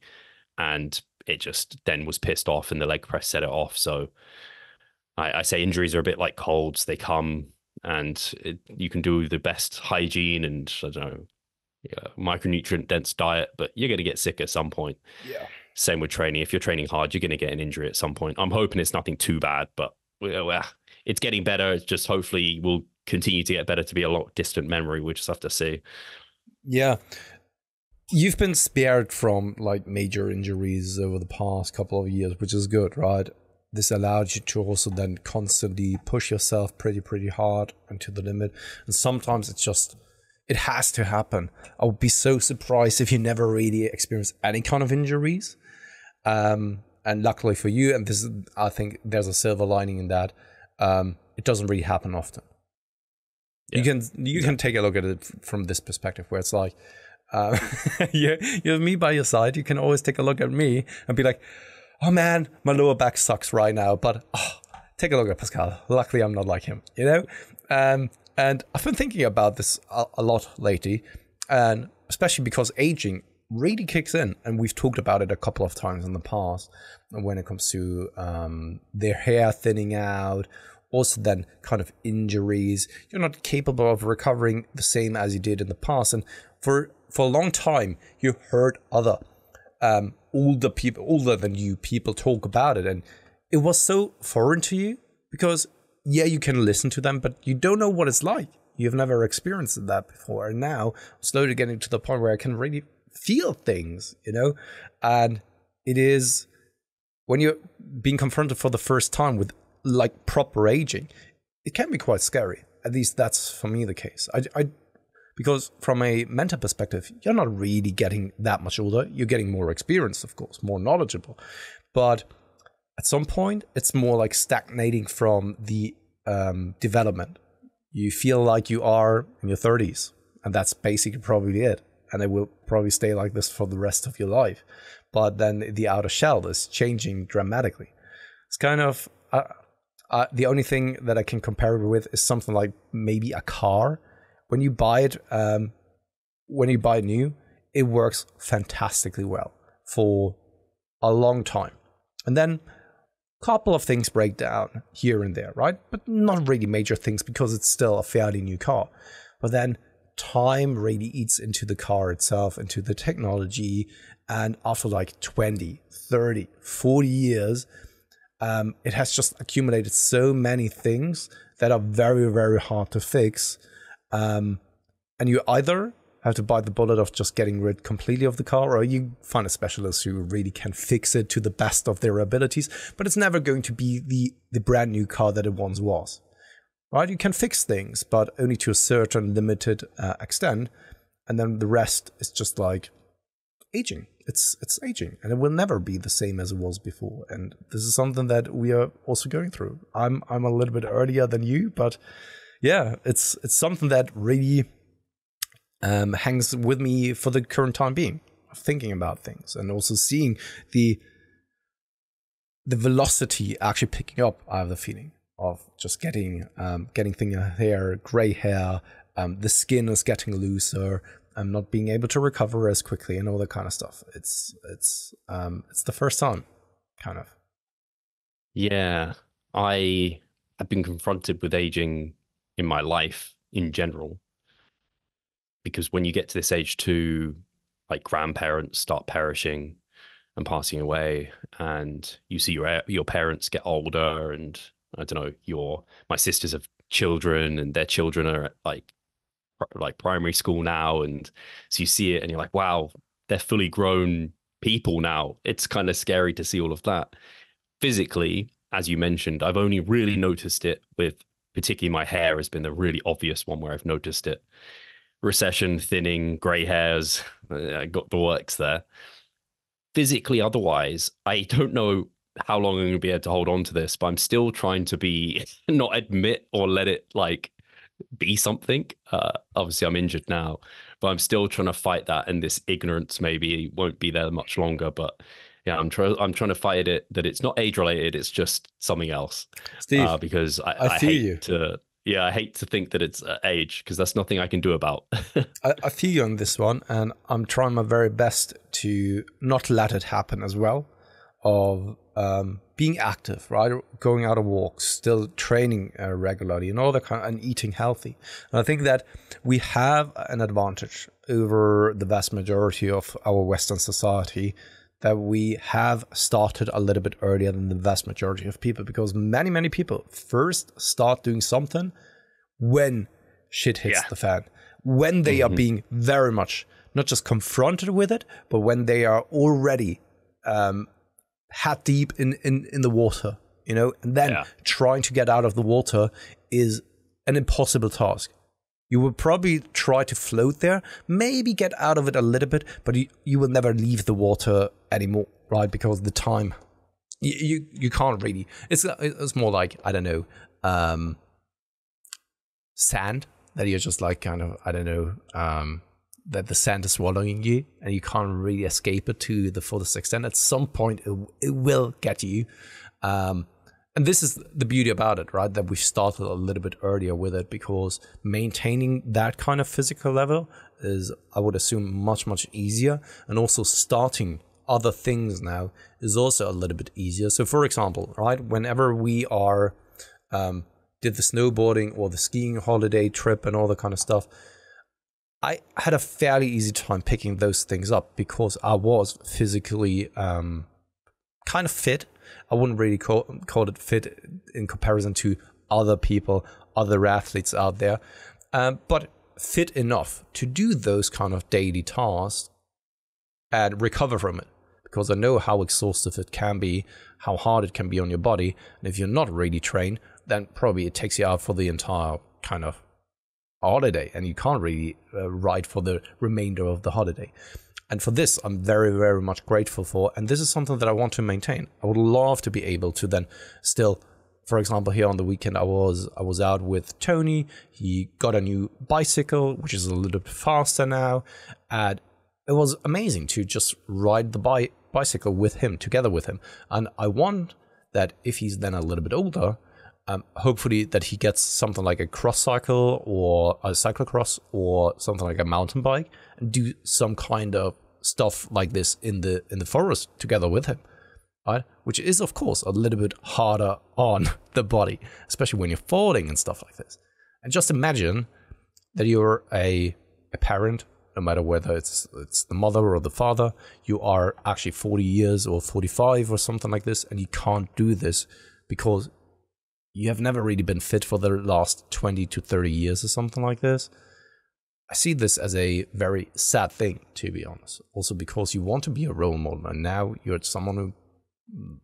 And it just then was pissed off and the leg press set it off. So I say injuries are a bit like colds. They come, and you can do the best hygiene and, I don't know, micronutrient dense diet, but you're going to get sick at some point. Yeah. Same with training. If you're training hard, you're going to get an injury at some point. I'm hoping it's nothing too bad, but it's getting better. It's just hopefully will continue to get better, to be a lot distant memory. We'll just have to see. Yeah. You've been spared from like major injuries over the past couple of years, which is good, right? This allowed you to also then constantly push yourself pretty hard and to the limit. And sometimes it has to happen. I would be so surprised if you never really experience any kind of injuries. And luckily for you, and this is, I think there's a silver lining in that, it doesn't really happen often. Yeah. You can take a look at it from this perspective, where it's like, you have me by your side. You can always take a look at me and be like, oh man, my lower back sucks right now, but take a look at Pascal. Luckily, I'm not like him, you know? And I've been thinking about this a lot lately, and especially because aging really kicks in, and we've talked about it a couple of times in the past when it comes to their hair thinning out, also then kind of injuries. You're not capable of recovering the same as you did in the past. And for a long time, you heard other older than you people talk about it, and it was so foreign to you because yeah, you can listen to them, but you don't know what it's like. You've never experienced that before. And now I'm slowly getting to the point where I can really feel things, you know? And it is when you're being confronted for the first time with like proper aging, it can be quite scary. At least that's for me the case. Because from a mental perspective, you're not really getting that much older. You're getting more experienced, of course, more knowledgeable. But at some point, it's more like stagnating from the development. You feel like you are in your 30s, and that's basically probably it. And it will probably stay like this for the rest of your life. But then the outer shell is changing dramatically. It's kind of the only thing that I can compare it with is something like maybe a car. When you buy it, new, it works fantastically well for a long time. And then a couple of things break down here and there, right? But not really major things because it's still a fairly new car. But then time really eats into the car itself, into the technology. And after like 20, 30, 40 years, it has just accumulated so many things that are very, very hard to fix. And you either have to bite the bullet of just getting rid completely of the car, or you find a specialist who really can fix it to the best of their abilities, but it's never going to be the brand new car that it once was, right? You can fix things, but only to a certain limited extent. And then the rest is just like aging. It's aging, and it will never be the same as it was before. And this is something that we are also going through. I'm a little bit earlier than you, but yeah, it's something that really hangs with me for the current time being, thinking about things and also seeing the velocity actually picking up. I have the feeling of just getting thinner hair, gray hair, the skin is getting looser. I'm not being able to recover as quickly and all that kind of stuff. It's the first time, kind of. Yeah, I have been confronted with aging in my life in general, because when you get to this age too, like grandparents start perishing and passing away, and you see your parents get older, and I don't know, my sisters have children, and their children are at like primary school now, and so you see it and you're like, wow, they're fully grown people now. It's kind of scary to see all of that. Physically, as you mentioned, I've only really noticed it with, particularly my hair has been the really obvious one where I've noticed it. Recession, thinning, gray hairs, I got the works there. Physically, otherwise, I don't know how long I'm going to be able to hold on to this, but I'm still trying to be not admit or let it like be something. Obviously, I'm injured now, but I'm still trying to fight that, and this ignorance maybe won't be there much longer. But yeah, I'm trying to fight it, that it's not age related, it's just something else. Steve, because I feel hate you. I hate to think that it's age, because that's nothing I can do about. I feel you on this one, and I'm trying my very best to not let it happen as well. Of being active, right? Going out on walks, still training regularly, and all that kind of, and eating healthy. And I think that we have an advantage over the vast majority of our Western society, that we have started a little bit earlier than the vast majority of people, because many people first start doing something when shit hits the fan, when they are being very much not just confronted with it, but when they are already hat deep in the water, you know, and then trying to get out of the water is an impossible task. You will probably try to float there, maybe get out of it a little bit, but you will never leave the water anymore, right? Because the time, you can't really. It's more like, I don't know, sand, that you're just like kind of, I don't know, that the sand is swallowing you and you can't really escape it to the fullest extent. At some point, it will get you. And this is the beauty about it, right? That we started a little bit earlier with it, because maintaining that kind of physical level is, I would assume, much easier. And also starting other things now is also a little bit easier. So for example, right, whenever we are, did the snowboarding or the skiing holiday trip and all that kind of stuff, I had a fairly easy time picking those things up because I was physically kind of fit. I wouldn't really call it fit in comparison to other people, other athletes out there, but fit enough to do those kind of daily tasks and recover from it. Because I know how exhaustive it can be, how hard it can be on your body. And if you're not really trained, then probably it takes you out for the entire kind of holiday, and you can't really ride for the remainder of the holiday. And for this, I'm very much grateful for, and this is something that I want to maintain. I would love to be able to then still, for example, here on the weekend, I was out with Tony. He got a new bicycle, which is a little bit faster now, and it was amazing to just ride the bicycle with him, together with him. And I want that if he's then a little bit older, hopefully that he gets something like a cross cycle or a cyclocross or something like a mountain bike, and do some kind of stuff like this in the forest together with him, right? Which is, of course, a little bit harder on the body, especially when you're falling and stuff like this. And just imagine that you're a parent, no matter whether it's the mother or the father, you are actually 40 years or 45 or something like this, and you can't do this because you have never really been fit for the last 20 to 30 years or something like this. I see this as a very sad thing, to be honest. Also because you want to be a role model, and now you're someone who,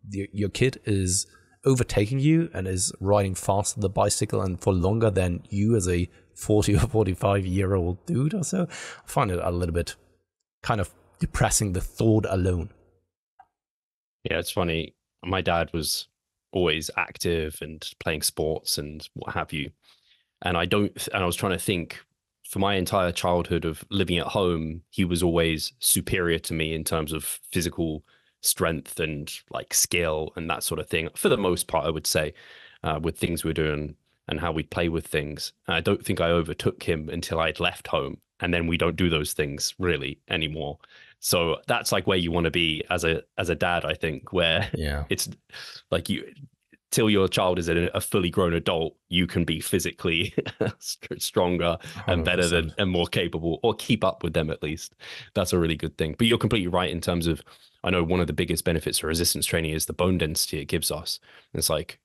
your kid is overtaking you and is riding faster the bicycle and for longer than you as a 40 or 45-year-old dude or so. I find it a little bit kind of depressing, the thought alone. Yeah, it's funny. My dad was always active and playing sports and what have you. And I was trying to think, for my entire childhood of living at home, he was always superior to me in terms of physical strength and like skill and that sort of thing. For the most part, I would say, with things we were doing and how we play with things. And I don't think I overtook him until I'd left home. And then we don't do those things really anymore. So that's like where you want to be as a dad, I think, where it's like till your child is a fully grown adult, you can be physically stronger and better 100%. and more capable, or keep up with them at least. That's a really good thing. But you're completely right in terms of, I know one of the biggest benefits of resistance training is the bone density it gives us. It's like,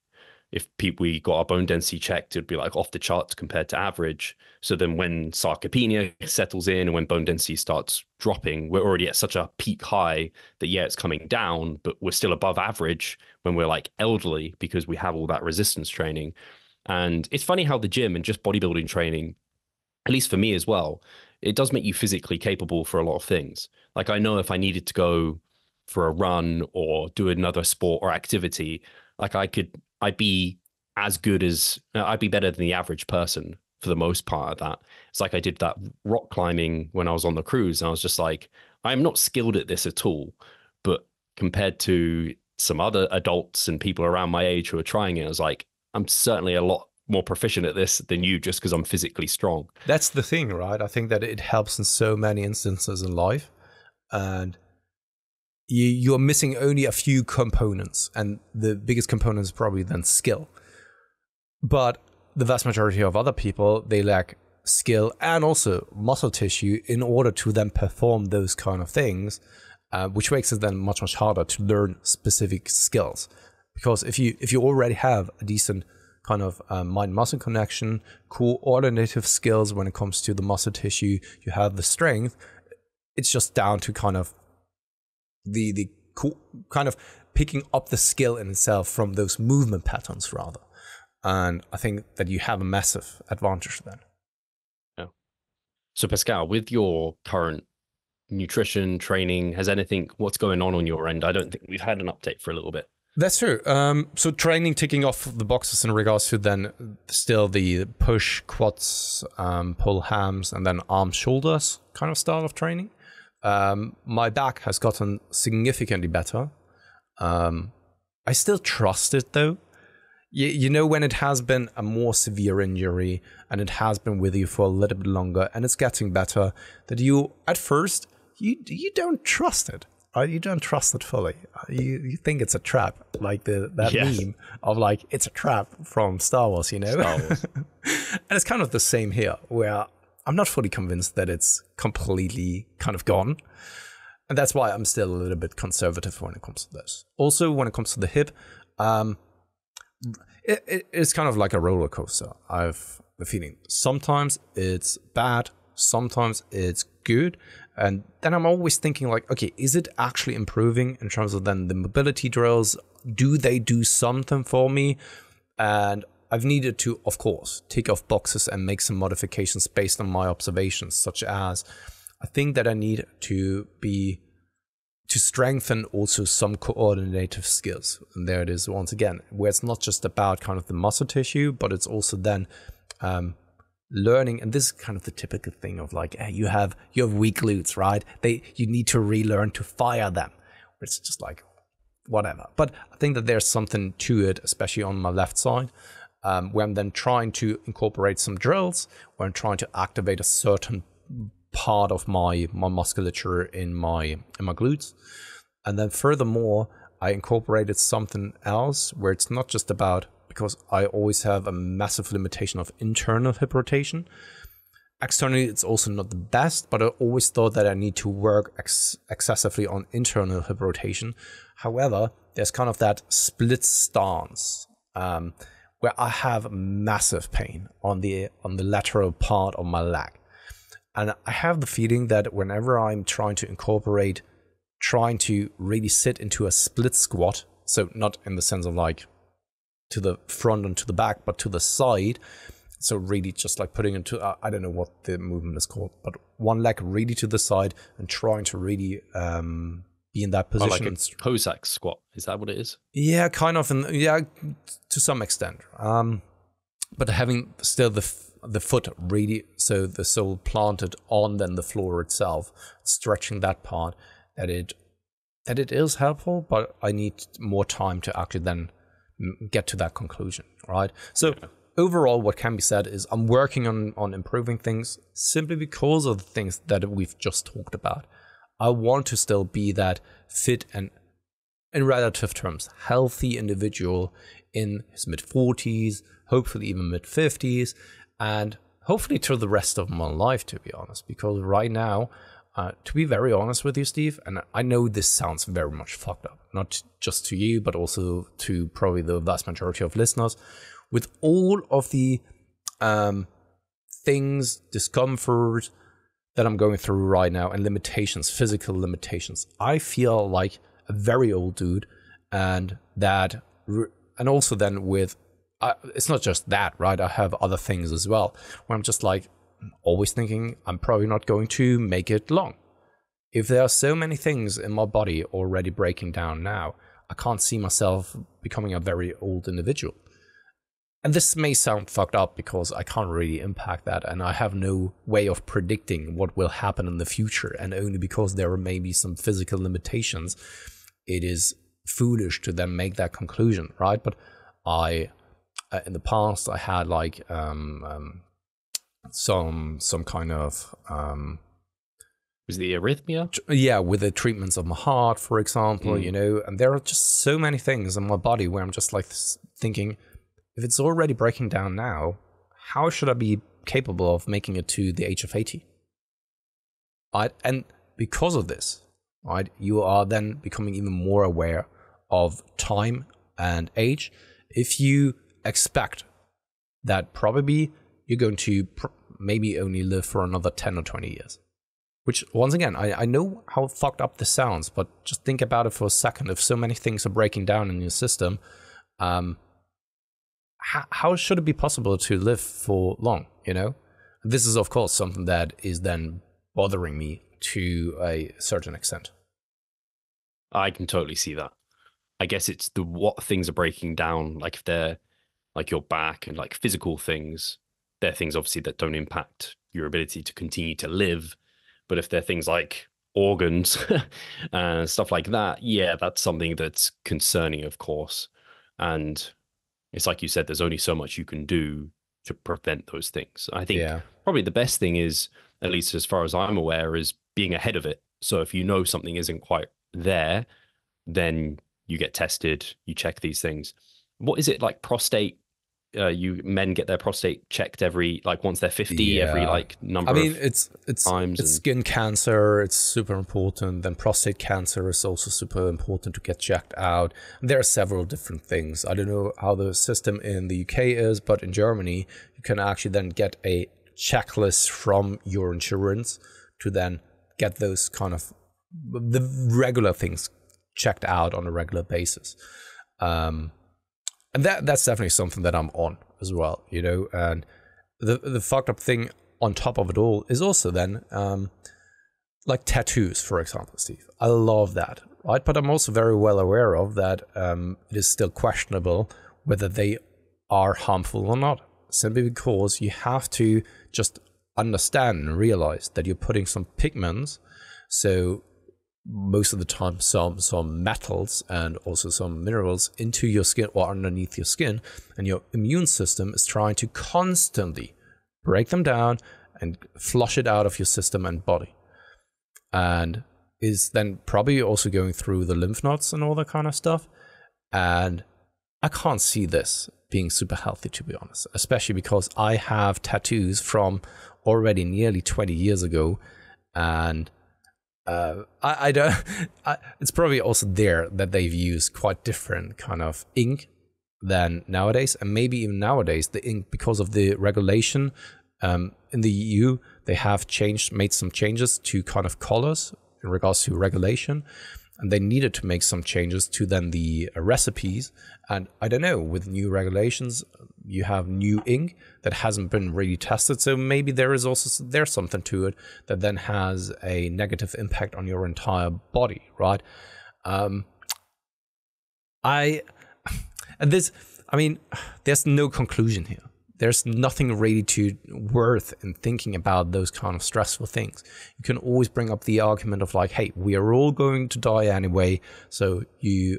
if we got our bone density checked, it'd be like off the charts compared to average. So then when sarcopenia settles in and when bone density starts dropping, we're already at such a peak high that, yeah, it's coming down, but we're still above average when we're like elderly because we have all that resistance training. And it's funny how the gym and just bodybuilding training, at least for me as well, it does make you physically capable for a lot of things. Like, I know if I needed to go for a run or do another sport or activity, like I'd be as good as, I'd be better than the average person for the most part of that. It's like I did that rock climbing when I was on the cruise, and I was just like, I'm not skilled at this at all. But compared to some other adults and people around my age who are trying it, I was like, I'm certainly a lot more proficient at this than you just because I'm physically strong. That's the thing, right? I think that it helps in so many instances in life. And you're missing only a few components, and the biggest component is probably then skill. But the vast majority of other people, they lack skill and also muscle tissue in order to then perform those kind of things, which makes it then much harder to learn specific skills. Because if you already have a decent kind of mind-muscle connection, coordinative skills when it comes to the muscle tissue, you have the strength, it's just down to kind of the kind of picking up the skill in itself from those movement patterns rather. And I think that you have a massive advantage then. Yeah. So Pascal, with your current nutrition training, what's going on your end? I don't think we've had an update for a little bit. That's true. So training ticking off the boxes in regards to then still the push, quads, pull hams, and then arms, shoulders kind of style of training. My back has gotten significantly better. I still trust it though. You know, when it has been a more severe injury and it has been with you for a little bit longer and it's getting better, that you, at first, you don't trust it. Right? You don't trust it fully. You think it's a trap, like that meme of like, it's a trap from Star Wars, you know? Star Wars. And it's kind of the same here, where I'm not fully convinced that it's completely kind of gone. And that's why I'm still a little bit conservative when it comes to this. Also, when it comes to the hip, it's kind of like a roller coaster. I've the feeling sometimes it's bad, sometimes it's good. And then I'm always thinking like, okay, is it actually improving in terms of then the mobility drills? Do they do something for me? And I've needed to, of course, tick off boxes and make some modifications based on my observations, such as I think that I need to strengthen also some coordinative skills. And there it is once again, where it's not just about kind of the muscle tissue, but it's also then learning. And this is kind of the typical thing of like, hey, you have weak glutes, right? You need to relearn to fire them. It's just like, whatever. But I think that there's something to it, especially on my left side. Where I'm then trying to incorporate some drills, where I'm trying to activate a certain part of my musculature in my glutes. And then furthermore, I incorporated something else where it's not just about, because I always have a massive limitation of internal hip rotation. Externally, it's also not the best, but I always thought that I need to work excessively on internal hip rotation. However, there's kind of that split stance, where I have massive pain on the lateral part of my leg. And I have the feeling that whenever I'm trying to really sit into a split squat, so not in the sense of like to the front and to the back, but to the side, so really just like putting into, I don't know what the movement is called, but one leg really to the side and trying to really be in that position. Like a Cossack squat, is that what it is? Yeah, kind of, to some extent. But having still the foot really, so the sole planted on then the floor itself, stretching that part, that it is helpful, but I need more time to actually then get to that conclusion, right? So overall, what can be said is I'm working on improving things simply because of the things that we've just talked about. I want to still be that fit and, in relative terms, healthy individual in his mid-40s, hopefully even mid-50s, and hopefully through the rest of my life, to be honest. Because right now, to be very honest with you, Steve, and I know this sounds very much fucked up, not just to you, but also to probably the vast majority of listeners, with all of the things, discomfort that I'm going through right now, and limitations, physical limitations, I feel like a very old dude, and also then with, it's not just that, right? I have other things as well, where I'm just like, always thinking I'm probably not going to make it long. If there are so many things in my body already breaking down now, I can't see myself becoming a very old individual. And this may sound fucked up because I can't really impact that, and I have no way of predicting what will happen in the future, and only because there are maybe some physical limitations, it is foolish to then make that conclusion, right? But in the past, I had like some kind of was the arrhythmia? Yeah, with the treatments of my heart, for example, you know, and there are just so many things in my body where I'm just like thinking, if it's already breaking down now, how should I be capable of making it to the age of 80? Right? And because of this, right, you are then becoming even more aware of time and age. If you expect that probably you're going to maybe only live for another 10 or 20 years. Which, once again, I know how fucked up this sounds, but just think about it for a second. If so many things are breaking down in your system, how should it be possible to live for long, you know? This is, of course, something that is then bothering me to a certain extent. I can totally see that. I guess it's what things are breaking down, like if they're like your back and like physical things, they're things obviously that don't impact your ability to continue to live. But if they're things like organs and stuff like that, yeah, that's something that's concerning, of course. And it's like you said, there's only so much you can do to prevent those things. I think probably the best thing is, at least as far as I'm aware, is being ahead of it. So if you know something isn't quite there, then you get tested, you check these things. What is it like prostate? Men get their prostate checked every, like once they're 50, every like number of it's times. It's skin cancer, it's super important. Then prostate cancer is also super important to get checked out. There are several different things. I don't know how the system in the UK is, but in Germany, you can actually then get a checklist from your insurance to then get those kind of the regular things checked out on a regular basis. And that's definitely something that I'm on as well, you know. And the fucked up thing on top of it all is also then like tattoos, for example, Steve. I love that, right? But I'm also very well aware of that it is still questionable whether they are harmful or not, simply because you have to just understand and realize that you're putting some pigments, so most of the time some metals and also some minerals into your skin or underneath your skin, and your immune system is trying to constantly break them down and flush it out of your system and body, and is then probably also going through the lymph nodes and all that kind of stuff. And I can't see this being super healthy, to be honest, especially because I have tattoos from already nearly 20 years ago, and it's probably also there that they've used quite different kind of ink than nowadays. And maybe even nowadays the ink, because of the regulation in the EU, they have made some changes to kind of colors in regards to regulation, and they needed to make some changes to then the recipes. And I don't know, with new regulations, you have new ink that hasn't been really tested, so maybe there's something to it that then has a negative impact on your entire body, right? There's no conclusion here. There's nothing really worth in thinking about those kind of stressful things. You can always bring up the argument of like, hey, we are all going to die anyway, so you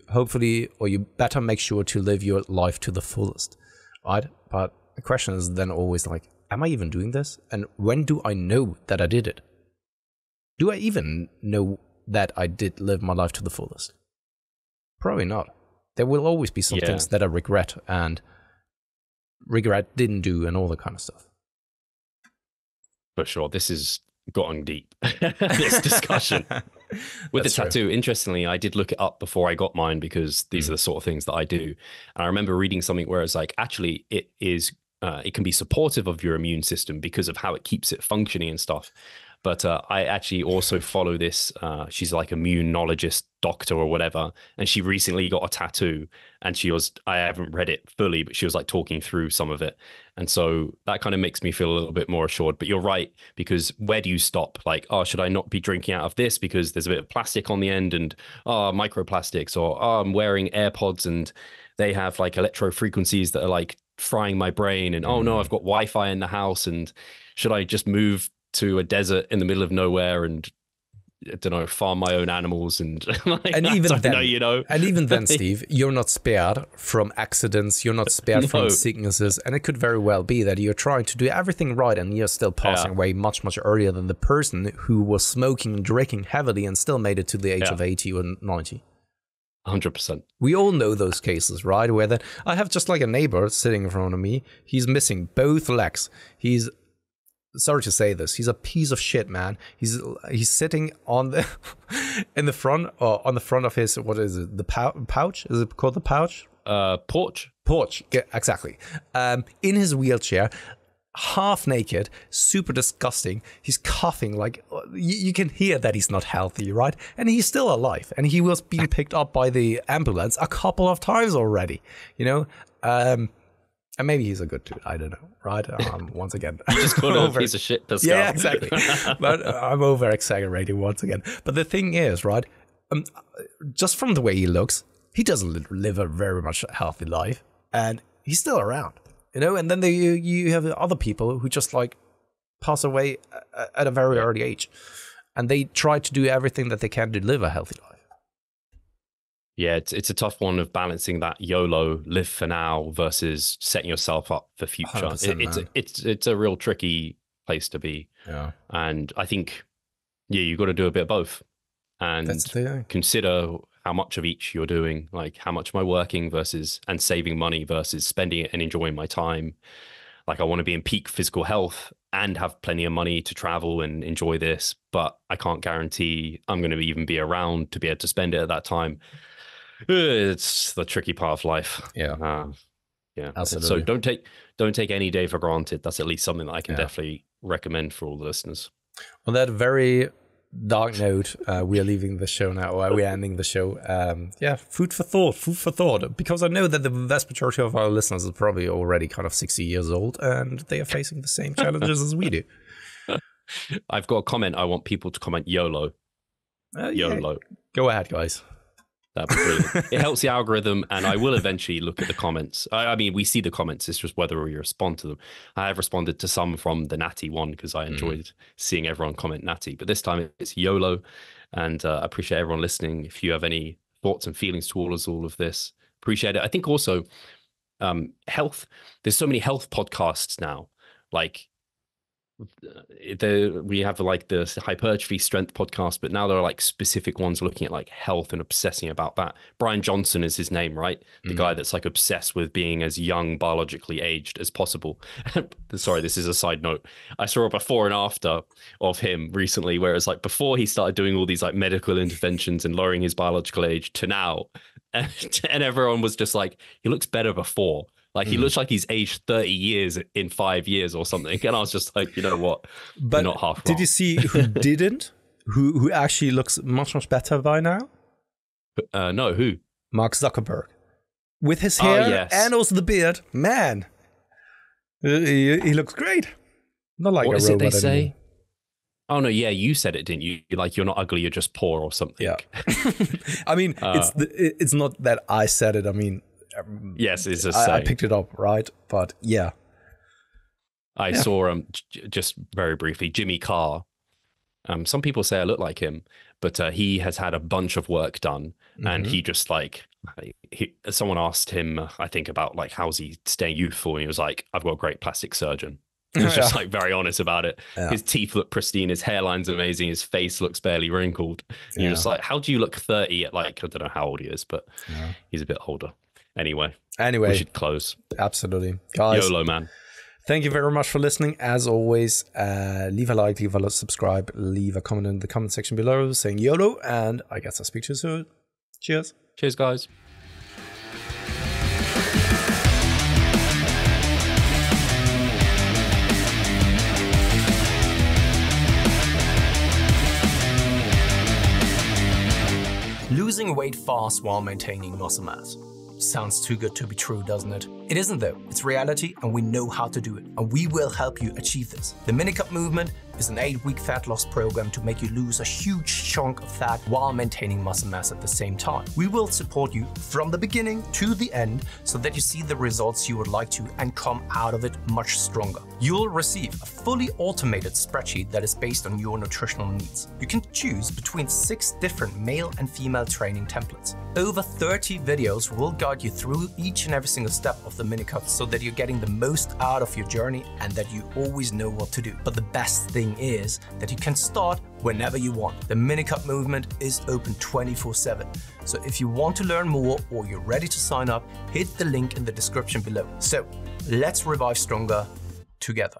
better make sure to live your life to the fullest, right? But the question is then always like, am I even doing this? And when do I know that I did it? Do I even know that I did live my life to the fullest? Probably not. There will always be some things that I regret and regret didn't do and all that kind of stuff. For sure. This has gotten deep, this discussion. With the tattoo, interestingly, I did look it up before I got mine because these are the sort of things that I do. And I remember reading something where it's like, actually, it can be supportive of your immune system because of how it keeps it functioning and stuff. But I actually also follow this. She's like immunologist doctor or whatever. And she recently got a tattoo and I haven't read it fully, but she was like talking through some of it. And so that kind of makes me feel a little bit more assured. But you're right, because where do you stop? Like, oh, should I not be drinking out of this because there's a bit of plastic on the end and microplastics, or I'm wearing AirPods and they have like electro frequencies that are like frying my brain. And oh no, I've got Wi-Fi in the house. And should I just move to a desert in the middle of nowhere and I don't know, farm my own animals and and even then, and even then, Steve, you're not spared from accidents. You're not spared from sicknesses, and it could very well be that you're trying to do everything right, and you're still passing away much earlier than the person who was smoking and drinking heavily and still made it to the age of 80 or 90. 100%. We all know those cases, right? Where that I have just like a neighbor sitting in front of me. He's missing both legs. He's sorry to say this. He's a piece of shit, man. He's sitting on the in the front or on the front of his, what is it? The pouch? Is it called the pouch? Porch. Yeah, exactly. In his wheelchair, half naked, super disgusting. He's coughing like you can hear that he's not healthy, right? And he's still alive. And he was being picked up by the ambulance a couple of times already. You know. And maybe he's a good dude. I don't know, right? Once again, just called a piece of shit, Pascal. Yeah, exactly. But I'm over exaggerating once again. But the thing is, right? Just from the way he looks, he doesn't live a very much healthy life, and he's still around, you know. And then you have other people who just like pass away at a very early age, and they try to do everything that they can to live a healthy life. Yeah, it's a tough one of balancing that YOLO, live for now, versus setting yourself up for future. It's a real tricky place to be. Yeah. And I think, you've got to do a bit of both and consider how much of each you're doing, like how much am I working versus and saving money versus spending it and enjoying my time. Like I want to be in peak physical health and have plenty of money to travel and enjoy this, but I can't guarantee I'm going to even be around to be able to spend it at that time. It's the tricky part of life. Yeah. Absolutely. So don't take any day for granted. That's at least something that I can definitely recommend for all the listeners. On that very dark note, we are leaving the show now, or we're ending the show. Food for thought, because I know that the vast majority of our listeners is probably already kind of 60 years old and they are facing the same challenges as we do. I've got a comment. I want people to comment YOLO. YOLO. Go ahead, guys. That'd be brilliant. It helps the algorithm, and I will eventually look at the comments. I mean, we see the comments. It's just whether we respond to them. I have responded to some from the Natty one because I enjoyed seeing everyone comment Natty. But this time it's YOLO, and I appreciate everyone listening. If you have any thoughts and feelings towards all of this, appreciate it. I think also health. There's so many health podcasts now. Like we have like the hypertrophy strength podcast, but now there are like specific ones looking at like health and obsessing about that. Brian Johnson is his name, right? The guy that's like obsessed with being as young biologically aged as possible. Sorry, this is a side note. I saw a before and after of him recently, where it's like before he started doing all these like medical interventions and lowering his biological age to now, and everyone was just like, he looks better before. Like he looks like he's aged 30 years in 5 years or something. And I was just like, you know what? But not half did wrong. you see who didn't? Who actually looks much better by now? No, who? Mark Zuckerberg. With his hair and also the beard. Man. He looks great. Not like what a is it robot they say? anymore. Oh no, yeah, you said it, didn't you? Like you're not ugly, you're just poor or something. Yeah. I mean, it's not that I said it. I mean, yes, it's a I picked it up, right? But yeah. I saw just very briefly Jimmy Carr. Some people say I look like him, but he has had a bunch of work done, and he just like someone asked him, I think, about like how's he staying youthful, and he was like, "I've got a great plastic surgeon." He was just like very honest about it. Yeah. His teeth look pristine, his hairline's amazing, his face looks barely wrinkled. You're just like, how do you look 30 at like, I don't know how old he is, but he's a bit older. Anyway, we should close. Absolutely. Guys, YOLO, man. Thank you very much for listening. As always, leave a like, leave a subscribe, leave a comment in the comment section below saying YOLO, and I guess I'll speak to you soon. Cheers. Cheers, guys. Losing weight fast while maintaining muscle mass. Sounds too good to be true, doesn't it? It isn't though. It's reality and we know how to do it. And we will help you achieve this. The Minicut Movement is an 8-week fat loss program to make you lose a huge chunk of fat while maintaining muscle mass at the same time. We will support you from the beginning to the end so that you see the results you would like to and come out of it much stronger. You'll receive a fully automated spreadsheet that is based on your nutritional needs. You can choose between 6 different male and female training templates. Over 30 videos will guide you through each and every single step of the Minicut so that you're getting the most out of your journey and that you always know what to do. But the best thing is that you can start whenever you want. The Minicut Movement is open 24/7. So if you want to learn more or you're ready to sign up, hit the link in the description below. So let's revive stronger together.